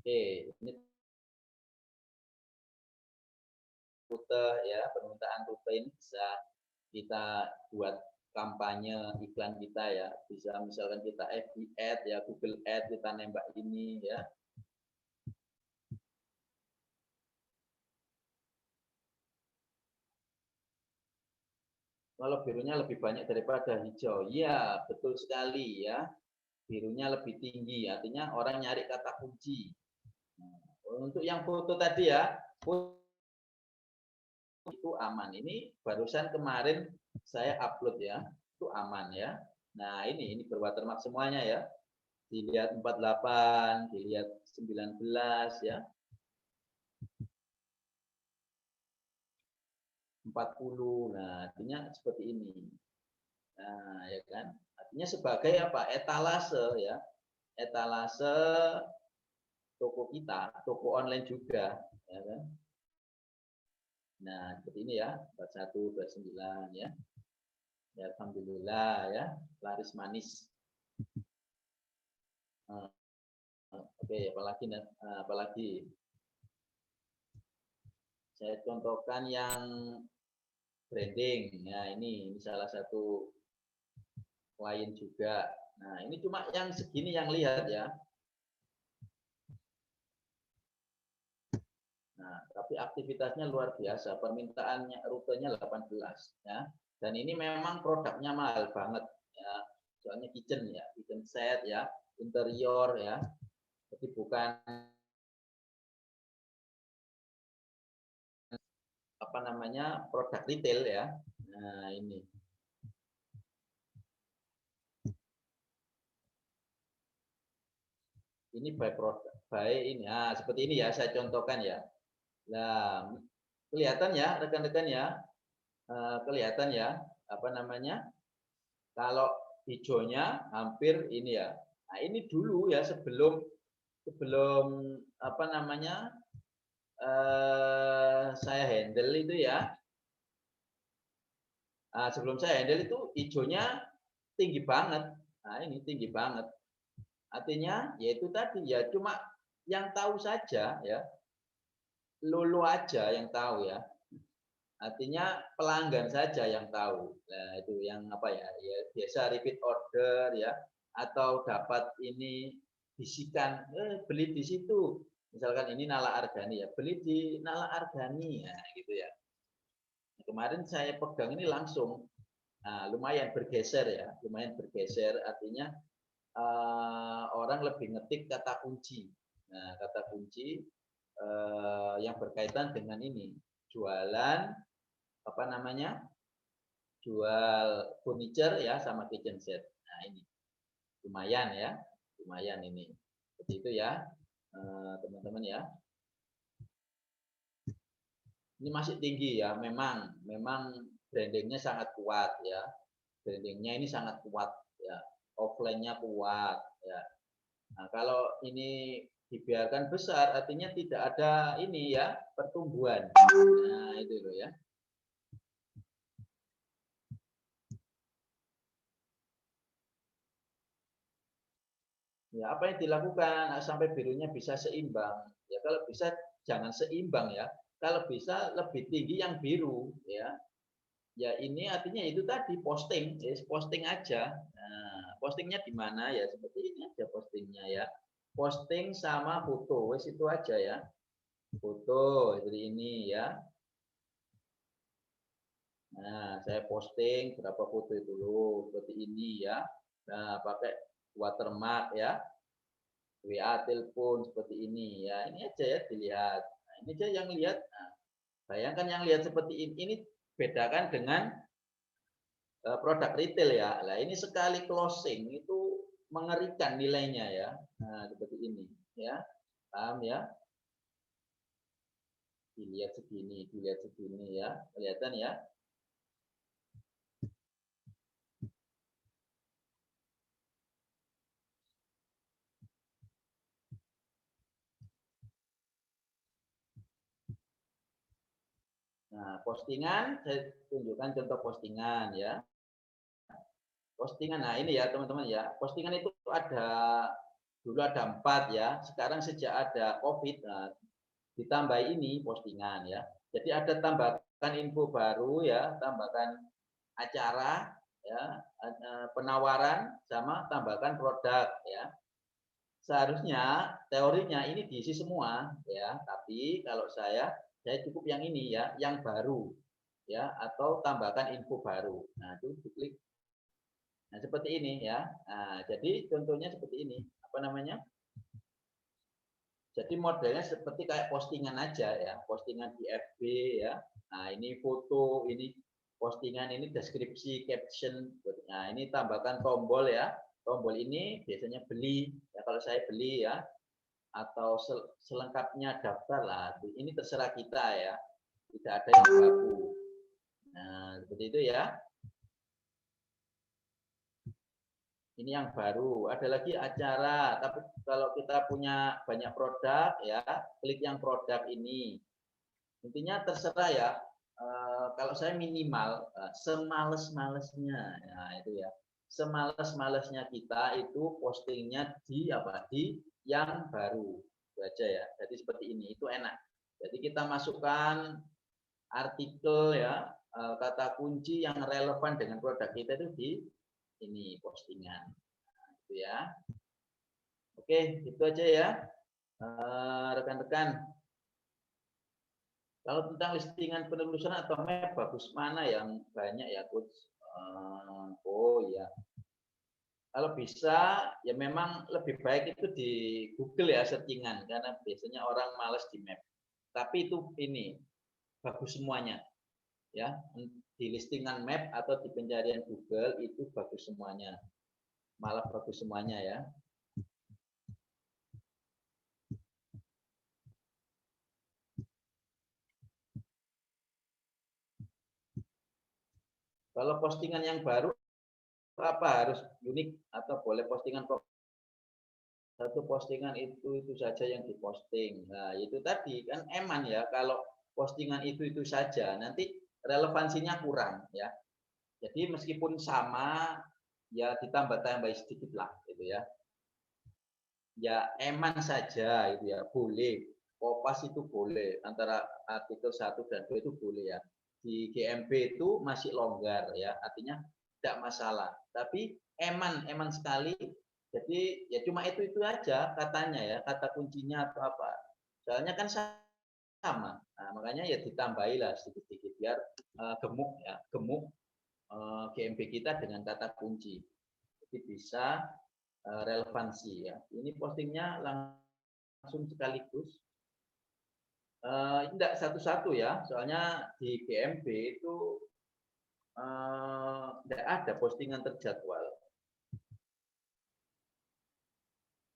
Oke, ini rute ya, permintaan rute ini bisa kita buat kampanye iklan kita ya, bisa misalkan kita FB Ad ya, Google Ad kita nembak ini ya. Kalau birunya lebih banyak daripada hijau, ya betul sekali ya, birunya lebih tinggi, artinya orang nyari kata kunci. Nah, untuk yang foto tadi ya, itu aman. Ini barusan kemarin saya upload ya, itu aman ya. Nah ini berwatermark semuanya ya. Dilihat 48, dilihat 19 ya. 40. Nah, artinya seperti ini. Nah, ya kan? Artinya sebagai apa? Etalase ya. etalase toko kita, toko online juga, ya kan? Nah, seperti ini ya, 41, 29 ya. Ya, alhamdulillah ya, laris manis. Oke, apalagi saya contohkan yang branding. Nah, ini salah satu klien juga. Nah, ini cuma yang segini yang lihat ya. Nah, tapi aktivitasnya luar biasa. Permintaannya rutenya 18 ya. Dan ini memang produknya mahal banget ya. Soalnya kitchen ya, kitchen set ya, interior ya. Jadi bukan apa namanya produk retail ya. Nah, ini. Ini by produk, by ini. Nah, seperti ini ya, saya contohkan ya. Nah, kelihatan ya, rekan-rekan ya. Kelihatan ya, apa namanya? Kalau hijaunya hampir ini ya. Nah, ini dulu ya sebelum apa namanya? Saya handle itu ya. Nah, sebelum saya handle itu hijaunya tinggi banget. Nah, ini tinggi banget. Artinya yaitu tadi ya cuma yang tahu saja ya. Lulu aja yang tahu ya. Artinya pelanggan saja yang tahu. Nah, itu yang apa ya? Ya biasa repeat order ya atau dapat ini bisikan beli di situ. Misalkan ini Nala Argani ya, beli di Nala Argani ya gitu ya. Nah, kemarin saya pegang ini langsung lumayan bergeser ya, lumayan bergeser artinya orang lebih ngetik kata kunci. Nah, kata kunci yang berkaitan dengan ini jualan apa namanya jual furniture ya sama kitchen set. Nah ini lumayan ya, lumayan ini. Seperti itu ya teman-teman ya. Ini masih tinggi ya, memang brandingnya sangat kuat ya. Brandingnya ini sangat kuat ya, offline-nya kuat ya. Nah kalau ini dibiarkan besar artinya tidak ada ini ya pertumbuhan. Nah itu loh ya. Ya, apa yang dilakukan sampai birunya bisa seimbang? Ya, kalau bisa jangan seimbang ya. Kalau bisa lebih tinggi yang biru ya. Ya ini artinya itu tadi posting, ya, posting aja. Nah, postingnya di mana ya? Seperti ini aja postingnya ya. Posting sama foto, wes itu aja ya. Foto jadi ini ya. Nah, saya posting berapa foto itu loh, seperti ini ya. Nah, pakai watermark ya. WA, telepon seperti ini ya. Ini aja ya dilihat. Nah, ini aja yang lihat. Nah, bayangkan yang lihat seperti ini bedakan dengan produk retail ya. Nah, ini sekali closing itu mengerikan nilainya ya. Nah, seperti ini ya. Paham ya? Dilihat segini ya. Kelihatan ya. Nah, postingan saya tunjukkan contoh postingan ya. Postingan, nah ini ya teman-teman ya. Postingan itu dulu ada 4 ya. Sekarang sejak ada COVID, nah, ditambah ini postingan ya. Jadi ada tambahkan info baru ya, tambahkan acara ya, penawaran sama tambahkan produk ya. Seharusnya teorinya ini diisi semua ya, tapi kalau saya cukup yang ini ya, yang baru ya, atau tambahkan info baru. Nah, itu diklik. Nah, seperti ini ya. Nah, jadi contohnya seperti ini. Apa namanya? Jadi modelnya seperti kayak postingan aja ya, postingan di FB ya. Nah, ini foto, ini postingan, ini deskripsi, caption. Nah, ini tambahkan tombol ya. Tombol ini biasanya beli, ya kalau saya beli ya, atau selengkapnya daftar lah. Ini terserah kita ya. Tidak ada yang baku. Nah, seperti itu ya. Ini yang baru. Ada lagi acara, tapi kalau kita punya banyak produk ya, klik yang produk ini. Intinya terserah ya. Kalau saya minimal semales-malesnya, ya itu ya. Semales-malesnya kita itu postingnya di apa? Di yang baru. Itu aja ya. Jadi seperti ini, itu enak. Jadi kita masukkan artikel ya, kata kunci yang relevan dengan produk kita itu di ini postingan. Nah, itu ya. Oke, itu aja ya. Rekan-rekan. Kalau tentang listingan penelusuran atau map bagus mana yang banyak ya, Coach? Oh ya. Kalau bisa ya memang lebih baik itu di Google ya settingan karena biasanya orang males di map. Tapi itu ini bagus semuanya. Ya, di listingan map atau di pencarian Google itu bagus semuanya. Malah bagus semuanya ya. Kalau postingan yang baru apa harus unik atau boleh postingan satu postingan itu saja yang diposting. Nah, itu tadi kan eman ya kalau postingan itu saja nanti relevansinya kurang ya. Jadi meskipun sama ya ditambah-tambah sedikit lah gitu ya. Ya eman saja itu ya boleh. Kopas itu boleh antara artikel 1 dan 2 itu boleh ya. Di GMB itu masih longgar ya, artinya tidak masalah. Tapi eman sekali. Jadi ya cuma itu aja katanya ya, kata kuncinya atau apa. Soalnya kan sama. Nah, makanya ya ditambahilah sedikit-sedikit biar gemuk ya, gemuk GMB kita dengan kata kunci. Jadi bisa relevansi ya. Ini postingnya langsung sekaligus. Tidak satu-satu ya, soalnya di GMB itu tidak ada postingan terjadwal.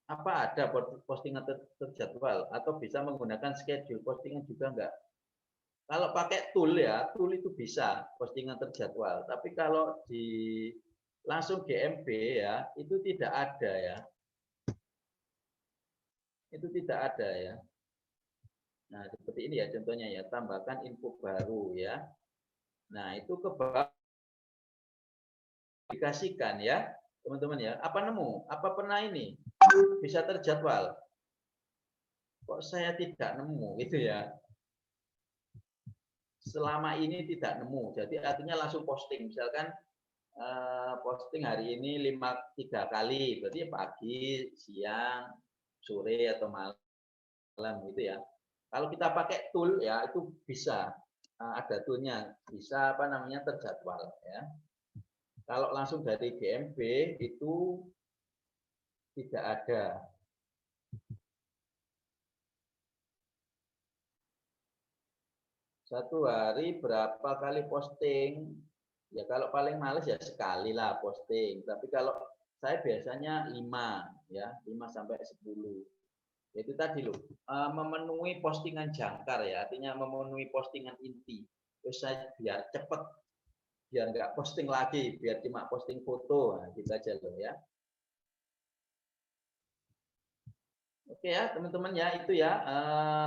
Apa ada postingan terjadwal atau bisa menggunakan schedule postingan juga enggak? Kalau pakai tool ya, tool itu bisa postingan terjadwal. Tapi kalau di langsung GMB ya, itu tidak ada ya. Itu tidak ada ya. Nah, seperti ini ya contohnya ya, tambahkan info baru ya. Nah, itu dikasihkan ya, teman-teman ya. Apa nemu? Apa pernah ini? Bisa terjadwal. Kok saya tidak nemu gitu ya. Selama ini tidak nemu. Jadi artinya langsung posting. Misalkan posting hari ini 3 kali, berarti pagi, siang, sore atau malam gitu ya. Kalau kita pakai tool ya itu bisa ada toolnya, bisa apa namanya terjadwal ya. Kalau langsung dari GMB itu tidak ada. Satu hari berapa kali posting? Ya kalau paling males ya sekali lah posting. Tapi kalau saya biasanya 5 ya, 5 sampai 10. Itu tadi loh, memenuhi postingan jangkar ya, artinya memenuhi postingan inti. Terus saya biar cepat, biar nggak posting lagi, biar cuma posting foto, nah, gitu aja loh ya. Oke ya teman-teman ya, itu ya,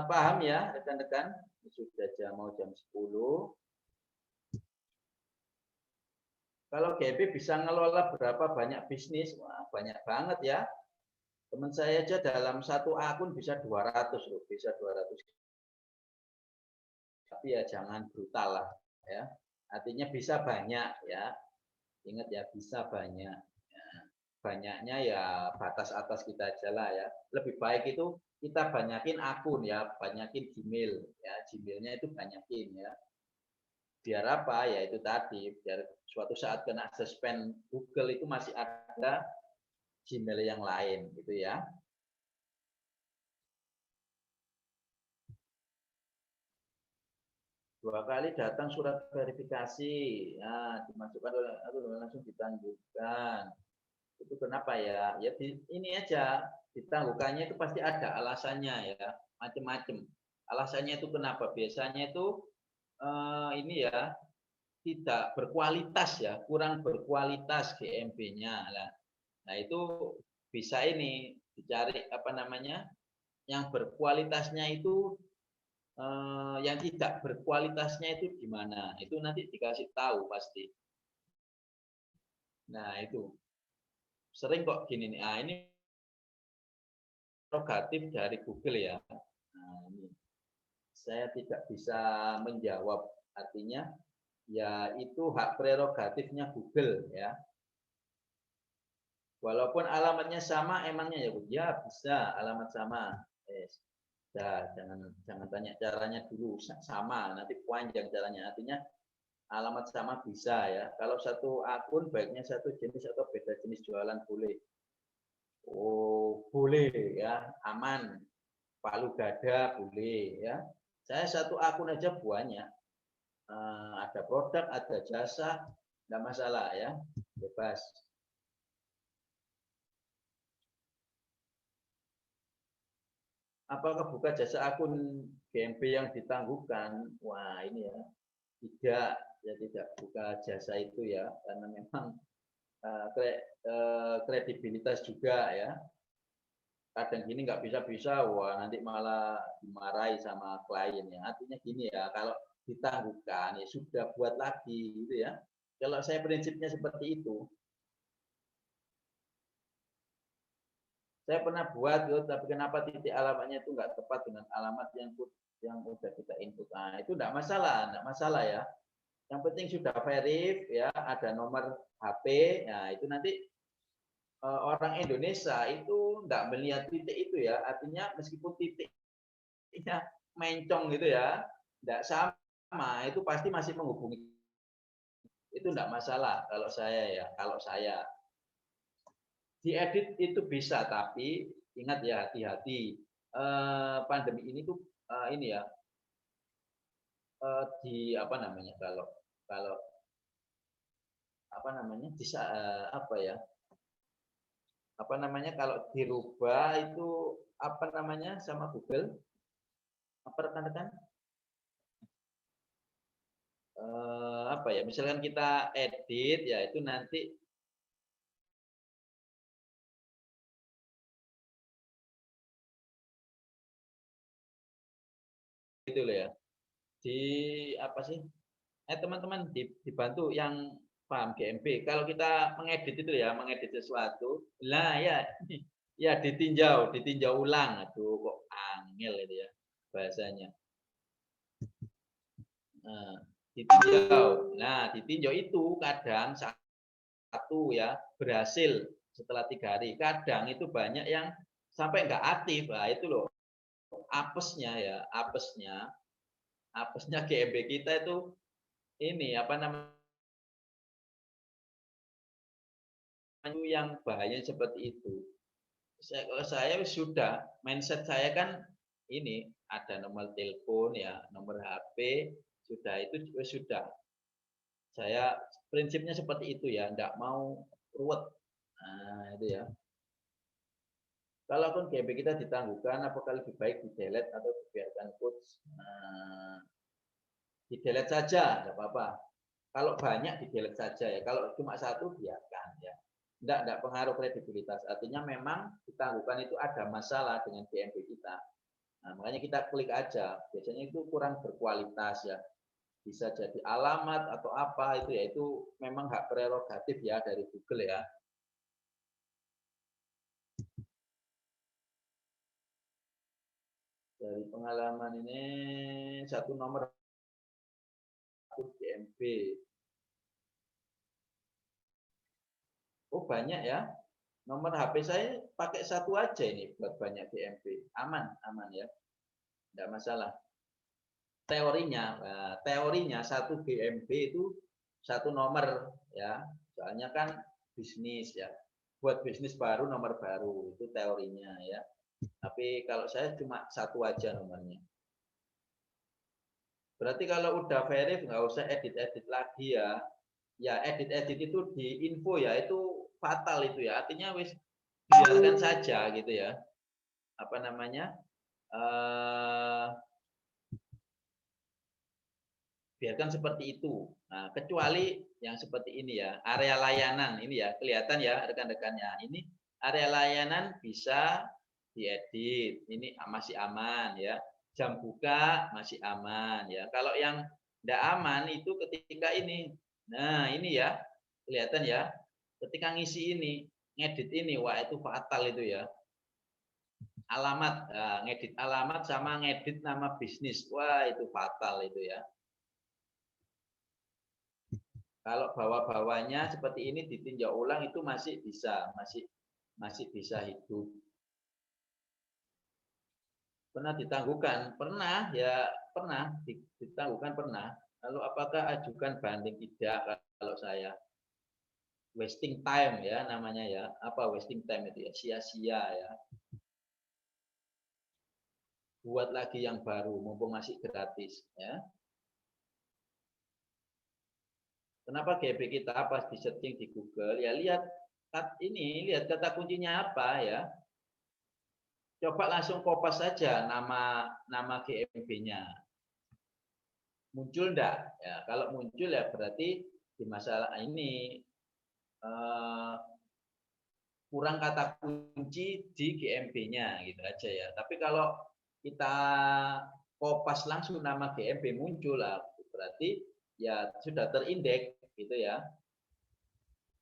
paham ya rekan-rekan? Sudah mau jam 10. Kalau GB bisa ngelola berapa banyak bisnis? Wah, banyak banget ya. Teman saya aja dalam satu akun bisa 200 loh, bisa 200. Tapi ya jangan brutal lah ya. Artinya bisa banyak ya. Ingat ya bisa banyak. Ya, banyaknya ya batas atas kita aja lah ya. Lebih baik itu kita banyakin akun ya, banyakin Gmail ya. Gmailnya itu banyakin ya. Biar apa? Ya itu tadi, biar suatu saat kena suspend Google itu masih ada Gmail yang lain gitu ya. Dua kali datang surat verifikasi, ya dimasukkan langsung ditangguhkan. Itu kenapa ya? Ya ini aja ditangguhkannya itu pasti ada alasannya ya, macam-macam. Alasannya itu kenapa? Biasanya itu ini ya tidak berkualitas ya, kurang berkualitas GMB-nya. Nah, itu bisa ini dicari apa namanya yang berkualitasnya itu yang tidak berkualitasnya itu di mana. Itu nanti dikasih tahu pasti. Nah, itu sering kok gini nih. Ah, ini prerogatif dari Google ya. Nah, ini saya tidak bisa menjawab, artinya ya itu hak prerogatifnya Google ya. Walaupun alamatnya sama, emangnya ya ya bisa alamat sama. Nah, jangan tanya caranya dulu, sama nanti panjang caranya. Artinya alamat sama bisa ya. Kalau satu akun baiknya satu jenis atau beda jenis jualan boleh. Oh boleh ya, aman. Palu gada boleh ya. Saya satu akun aja banyak. Ada produk, ada jasa, tidak masalah ya, bebas. Apakah buka jasa akun GMB yang ditangguhkan? Wah ini ya, tidak, ya tidak buka jasa itu ya, karena memang kredibilitas juga ya. Kadang gini nggak bisa-bisa, wah nanti malah dimarahi sama klien ya. Artinya gini ya, kalau ditangguhkan ya sudah buat lagi gitu ya. Kalau saya prinsipnya seperti itu. Saya pernah buat gitu, tapi kenapa titik alamatnya itu nggak tepat dengan alamat yang udah kita input. Nah, itu enggak masalah ya. Yang penting sudah verif ya, ada nomor HP. Nah, itu nanti orang Indonesia itu enggak melihat titik itu ya. Artinya meskipun titiknya mencong gitu ya, enggak sama, itu pasti masih menghubungi. Itu enggak masalah kalau saya ya, kalau saya. Diedit itu bisa, tapi ingat ya hati-hati. Pandemi ini tuh ini ya di apa namanya kalau kalau apa namanya bisa apa ya apa namanya kalau dirubah itu apa namanya sama Google apa rekan-rekan apa ya misalkan kita edit ya itu nanti itu loh ya di apa sih teman-teman dibantu yang paham GMB. Kalau kita mengedit itu ya, mengedit sesuatu, lah ya, ya ditinjau ulang. Aduh, kok angel itu ya bahasanya. Nah, ditinjau. Nah, ditinjau itu kadang satu ya berhasil setelah 3 hari. Kadang itu banyak yang sampai nggak aktif. Nah, itu loh apesnya ya, apesnya GMB kita itu ini apa namanya yang bahaya seperti itu. Kalau saya sudah mindset saya kan ini ada nomor telepon ya, nomor HP sudah itu sudah. Saya prinsipnya seperti itu ya, enggak mau ruwet. Nah, itu ya. Kalaupun GP kita ditangguhkan, apakah lebih baik di-delete atau dibiarkan coach? Nah, di-delete saja, enggak apa-apa. Kalau banyak di-delete saja ya. Kalau cuma satu biarkan ya. Enggak pengaruh kredibilitas. Artinya memang ditangguhkan itu ada masalah dengan DNB kita. Nah, makanya kita klik aja. Biasanya itu kurang berkualitas ya. Bisa jadi alamat atau apa itu ya itu memang hak prerogatif ya dari Google ya. Dari pengalaman ini satu nomor DNB. Oh banyak ya. Nomor HP saya pakai satu aja ini buat banyak DMP. Aman ya. Tidak masalah. Teorinya satu GMB itu satu nomor ya. Soalnya kan bisnis ya. Buat bisnis baru nomor baru itu teorinya ya. Tapi kalau saya cuma satu aja nomornya. Berarti kalau udah verif nggak usah edit-edit lagi ya. Ya edit-edit itu di info ya itu fatal itu ya. Artinya wis biarkan saja gitu ya. Apa namanya? biarkan seperti itu. Nah, kecuali yang seperti ini ya, area layanan ini ya, kelihatan ya rekan-rekannya. Ini area layanan bisa diedit, ini masih aman ya. Jam buka masih aman ya. Kalau yang tidak aman itu ketika ini. Nah, ini ya, kelihatan ya. Ketika ngisi ini, ngedit ini, wah itu fatal itu ya. Alamat, ngedit alamat sama ngedit nama bisnis, wah itu fatal itu ya. Kalau bawah-bawahnya seperti ini ditinjau ulang itu masih bisa, masih bisa hidup. Pernah ditangguhkan? Pernah ya, pernah ditangguhkan pernah. Lalu apakah ajukan banding? Tidak kalau saya. Wasting time ya namanya ya. Apa wasting time itu ya? Sia-sia ya. Buat lagi yang baru mumpung masih gratis ya. Kenapa GP kita pas di searching di Google ya lihat lihat kata kuncinya apa ya. Coba langsung kopas saja nama GMB-nya. Muncul enggak? Ya, kalau muncul ya berarti di masalah ini kurang kata kunci di GMB-nya gitu aja ya. Tapi kalau kita kopas langsung nama GMB muncul lah, berarti ya sudah terindeks gitu ya.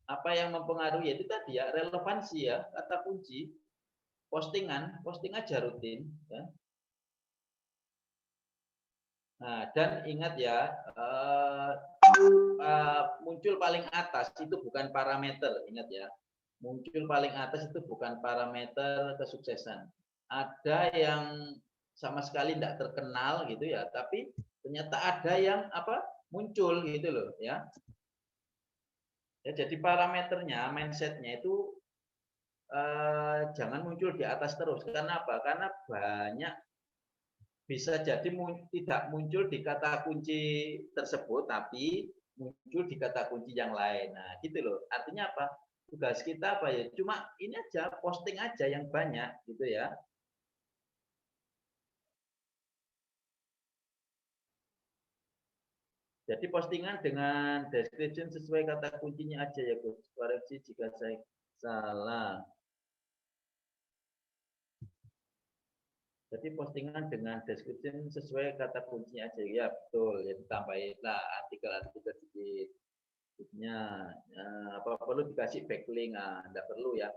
Apa yang mempengaruhi itu tadi ya relevansi ya, kata kunci. Posting aja rutin ya. Nah, dan ingat ya, muncul paling atas itu bukan parameter, ingat ya. Muncul paling atas itu bukan parameter kesuksesan. Ada yang sama sekali tidak terkenal gitu ya, tapi ternyata ada yang muncul gitu loh ya. Ya jadi parameternya, mindsetnya itu jangan muncul di atas terus. Karena apa? Karena banyak bisa jadi tidak muncul di kata kunci tersebut, tapi muncul di kata kunci yang lain. Nah, gitu loh. Artinya apa? Tugas kita apa ya? Cuma ini aja, posting aja yang banyak, gitu ya. Jadi postingan dengan description sesuai kata kuncinya aja ya, Gus. Koreksi jika saya salah. Jadi postingan dengan description sesuai kata kuncinya aja ya, betul. Ya tambahin lah artikel-artikel sedikit. Apa perlu dikasih backlink? Enggak perlu ya.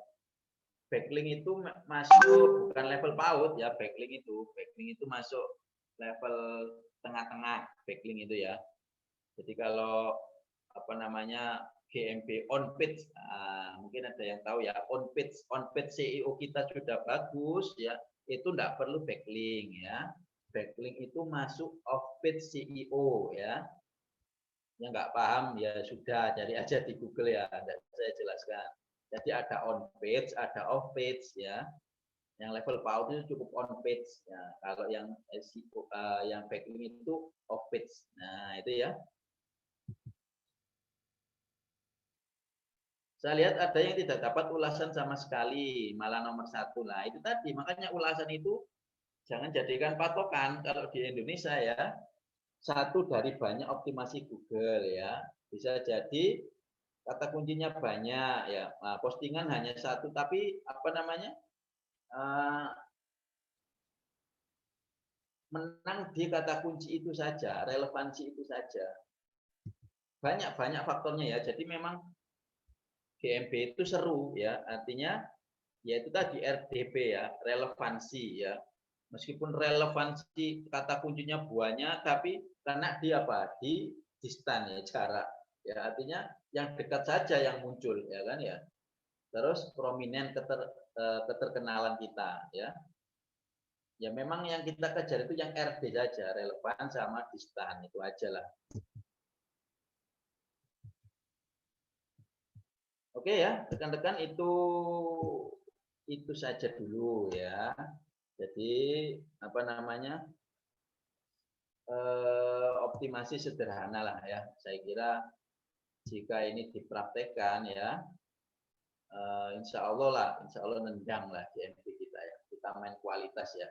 Backlink itu masuk bukan level PAUD ya, backlink itu masuk level tengah-tengah backlink itu ya. Jadi kalau GMB on page, mungkin ada yang tahu ya, on page CEO kita sudah bagus ya, itu enggak perlu backlink ya. Backlink itu masuk off page CEO ya. Yang nggak paham ya sudah cari aja di Google ya, saya jelaskan. Jadi ada on page, ada off page ya. Yang level PAUD itu cukup on page ya. Kalau yang SEO, yang backlink itu off page. Nah itu ya. Saya lihat ada yang tidak dapat ulasan sama sekali, malah nomor 1 lah. Itu tadi makanya ulasan itu jangan jadikan patokan kalau di Indonesia ya. Satu dari banyak optimasi Google ya. Bisa jadi kata kuncinya banyak ya. Nah, postingan hanya satu tapi menang di kata kunci itu saja, relevansi itu saja. Banyak faktornya ya. Jadi memang GMB itu seru ya. Artinya yaitu tadi RDP ya, relevansi ya. Meskipun relevansi kata kuncinya banyak, tapi karena di distan ya, jarak. Ya, artinya yang dekat saja yang muncul ya kan ya. Terus prominent keterkenalan kita ya. Ya memang yang kita kejar itu yang RD saja, relevan sama distan itu aja lah. Oke ya, rekan-rekan itu saja dulu ya. Jadi optimasi sederhana lah ya. Saya kira jika ini dipraktekkan ya, insya Allah nendang lah GMB kita ya. Kita main kualitas ya.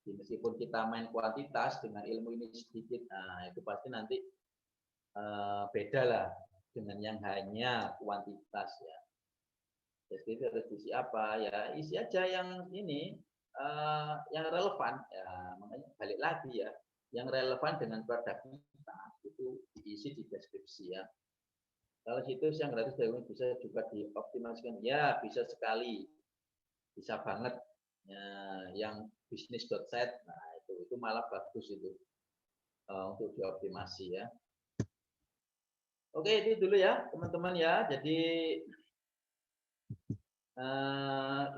Meskipun kita main kuantitas dengan ilmu ini sedikit, nah itu pasti nanti beda lah dengan yang hanya kuantitas ya. Jadi harus isi apa ya, isi aja yang ini yang relevan ya, makanya balik lagi ya, yang relevan dengan produk kita itu diisi di deskripsi ya. Kalau situs yang gratis bisa juga dioptimasikan ya, bisa sekali, bisa banget ya, yang bisnis.site, nah itu malah bagus itu untuk dioptimasi ya. Oke, itu dulu ya teman-teman ya. Jadi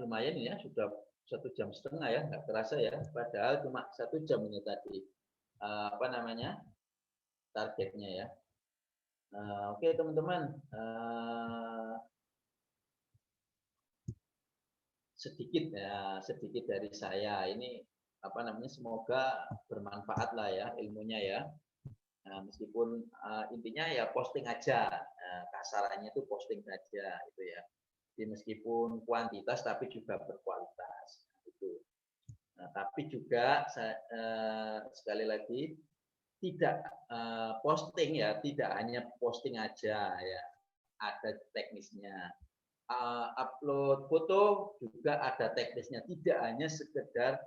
lumayan ya, sudah 1,5 jam ya, nggak terasa ya. Padahal cuma 1 jam ini tadi apa namanya targetnya ya. Oke teman-teman, sedikit dari saya ini apa namanya, semoga bermanfaat lah ya ilmunya ya. Nah, meskipun intinya ya posting aja, kasarannya itu posting saja itu ya. Jadi meskipun kuantitas tapi juga berkualitas itu. Nah, tapi juga sekali lagi tidak posting ya, tidak hanya posting aja ya, ada teknisnya. Upload foto juga ada teknisnya, tidak hanya sekedar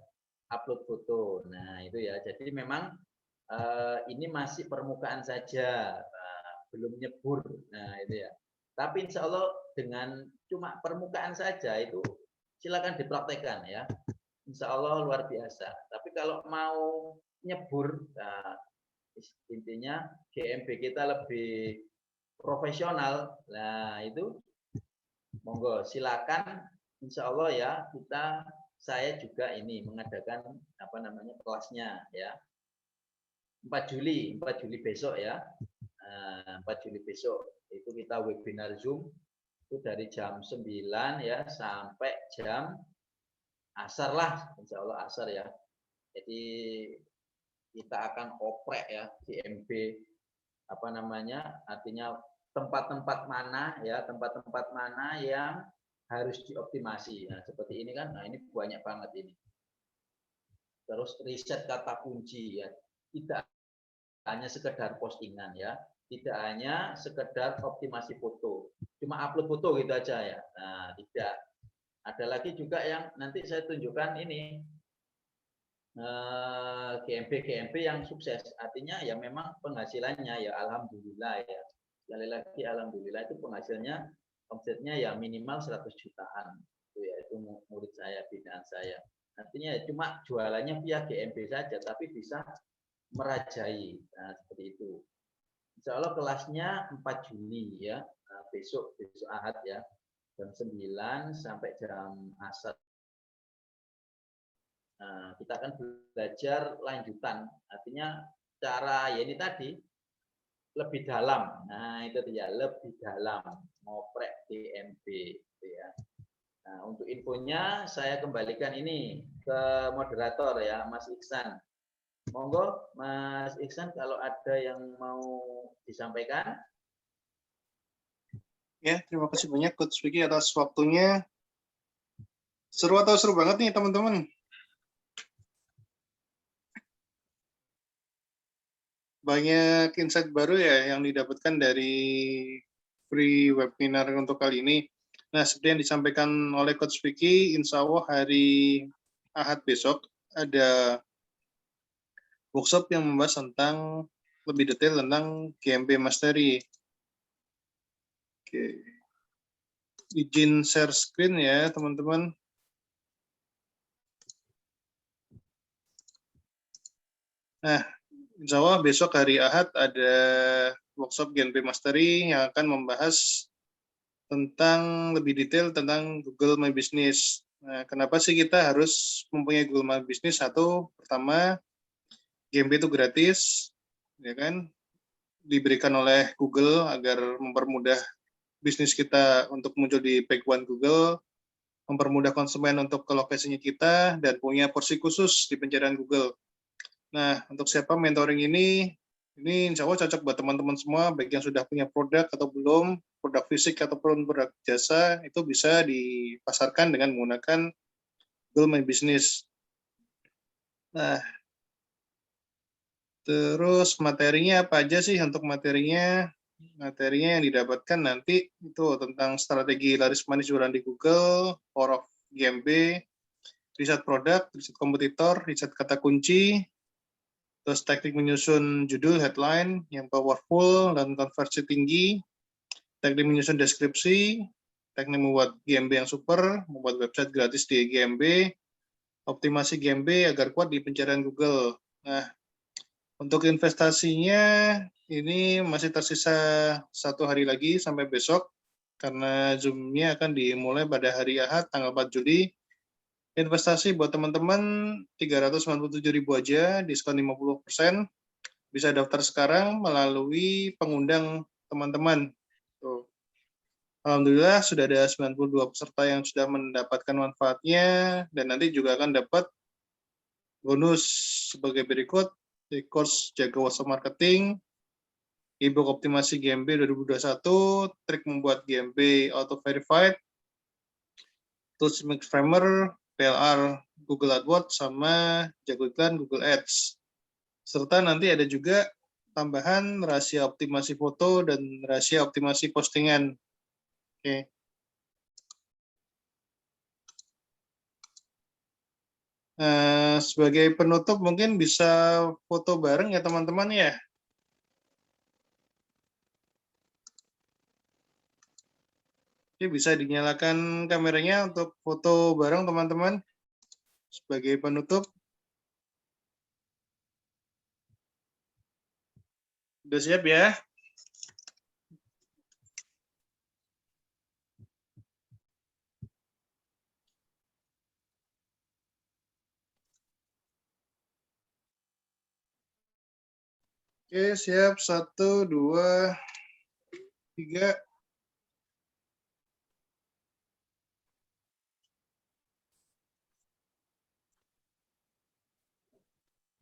upload foto. Nah itu ya, jadi memang ini masih permukaan saja, belum nyebur. Nah itu ya. Tapi insya Allah dengan cuma permukaan saja itu silakan dipraktekkan ya. Insya Allah luar biasa. Tapi kalau mau nyebur, nah, intinya GMB kita lebih profesional. Nah itu monggo silakan. Insya Allah ya saya juga ini mengadakan apa namanya kelasnya ya. 4 Juli besok ya. 4 Juli besok itu kita webinar Zoom itu dari jam 9 ya sampai jam asar lah, insya Allah asar ya. Jadi kita akan oprek ya GMB apa namanya, artinya tempat-tempat mana ya, tempat-tempat mana yang harus dioptimasi. Nah seperti ini kan, nah ini banyak banget ini. Terus riset kata kunci ya, tidak hanya sekedar postingan ya, tidak hanya sekedar optimasi foto, cuma upload foto gitu aja ya. Nah tidak, ada lagi juga yang nanti saya tunjukkan ini GMB yang sukses, artinya ya memang penghasilannya ya alhamdulillah ya, sekali lagi alhamdulillah itu penghasilannya omsetnya ya minimal 100 jutaan itu ya, itu murid saya, binaan saya. Artinya ya cuma jualannya via GMB saja tapi bisa merajai. Nah, seperti itu. Insya Allah kelasnya 4 Juli ya. Nah, besok Ahad ya. Jam 9 sampai jam asar. Nah, kita akan belajar lanjutan. Artinya cara ya ini tadi lebih dalam. Nah, itu dia lebih dalam ngoprek GMB gitu ya. Nah, untuk infonya saya kembalikan ini ke moderator ya, Mas Iksan. Monggo Mas Iksan kalau ada yang mau disampaikan. Ya, terima kasih banyak Coach Vicky atas waktunya. Seru banget nih teman-teman. Banyak insight baru ya yang didapatkan dari free webinar untuk kali ini. Nah, seperti yang disampaikan oleh Coach Vicky, insya Allah hari Ahad besok ada workshop yang membahas tentang lebih detail tentang GMB Mastery. Oke. Izin share screen ya, teman-teman. Nah, insya Allah besok hari Ahad ada workshop GMB Mastery yang akan membahas tentang lebih detail tentang Google My Business. Nah, kenapa sih kita harus mempunyai Google My Business? Satu, pertama, GMB itu gratis, ya kan? Diberikan oleh Google agar mempermudah bisnis kita untuk muncul di page one Google, mempermudah konsumen untuk ke lokasinya kita, dan punya porsi khusus di pencarian Google. Nah, untuk siapa mentoring ini insya Allah cocok buat teman-teman semua, baik yang sudah punya produk atau belum, produk fisik ataupun produk jasa, itu bisa dipasarkan dengan menggunakan Google My Business. Nah, Terus materinya apa aja sih untuk materinya? Materinya yang didapatkan nanti itu tentang strategi laris manis jualan di Google, Power of GMB, riset produk, riset kompetitor, riset kata kunci, terus teknik menyusun judul headline yang powerful dan konversi tinggi, teknik menyusun deskripsi, teknik membuat GMB yang super, membuat website gratis di GMB, optimasi GMB agar kuat di pencarian Google. Nah, untuk investasinya ini masih tersisa 1 hari lagi sampai besok karena Zoom-nya akan dimulai pada hari Ahad tanggal 4 Juli. Investasi buat teman-teman 397.000 aja, diskon 50%. Bisa daftar sekarang melalui pengundang teman-teman. Tuh. Alhamdulillah sudah ada 92 peserta yang sudah mendapatkan manfaatnya dan nanti juga akan dapat bonus sebagai berikut di course Jaga WhatsApp Marketing, ebook optimasi GMB 2021, trik membuat GMB auto verified, tools mix framer, PLR Google AdWords sama jago iklan Google Ads. Serta nanti ada juga tambahan rahasia optimasi foto dan rahasia optimasi postingan. Oke. Sebagai penutup mungkin bisa foto bareng ya teman-teman ya. Oke, bisa dinyalakan kameranya untuk foto bareng teman-teman. Sebagai penutup. Sudah siap ya? Oke, siap. 1, 2, 3.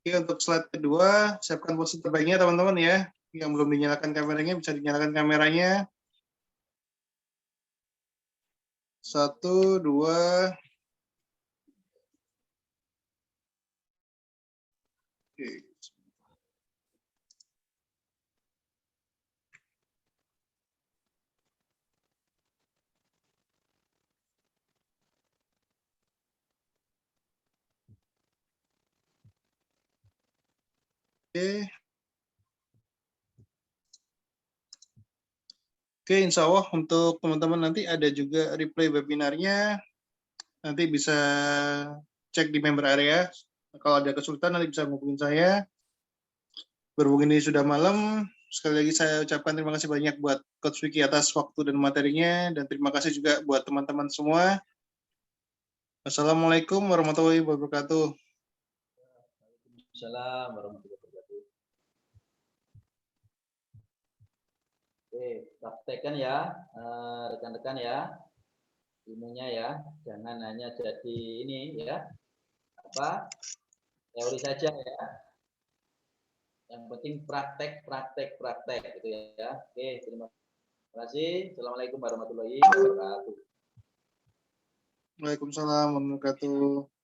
Oke, untuk slide kedua, siapkan posisi terbaiknya teman-teman ya. Yang belum dinyalakan kameranya, bisa dinyalakan kameranya. 1, 2. Oke. Oke. Oke, insya Allah untuk teman-teman nanti ada juga replay webinarnya. Nanti bisa cek di member area. Kalau ada kesulitan nanti bisa hubungin saya. Berhubung ini sudah malam, sekali lagi saya ucapkan terima kasih banyak buat Coach Vicky atas waktu dan materinya. Dan terima kasih juga buat teman-teman semua. Assalamualaikum warahmatullahi wabarakatuh. Waalaikumsalam warahmatullahi wabarakatuh. Oke, praktekkan ya, rekan-rekan ya, ilmunya ya, jangan hanya jadi ini ya, teori saja ya. Yang penting praktek gitu ya. Oke, terima kasih. Assalamualaikum warahmatullahi wabarakatuh. Waalaikumsalam warahmatullahi wabarakatuh.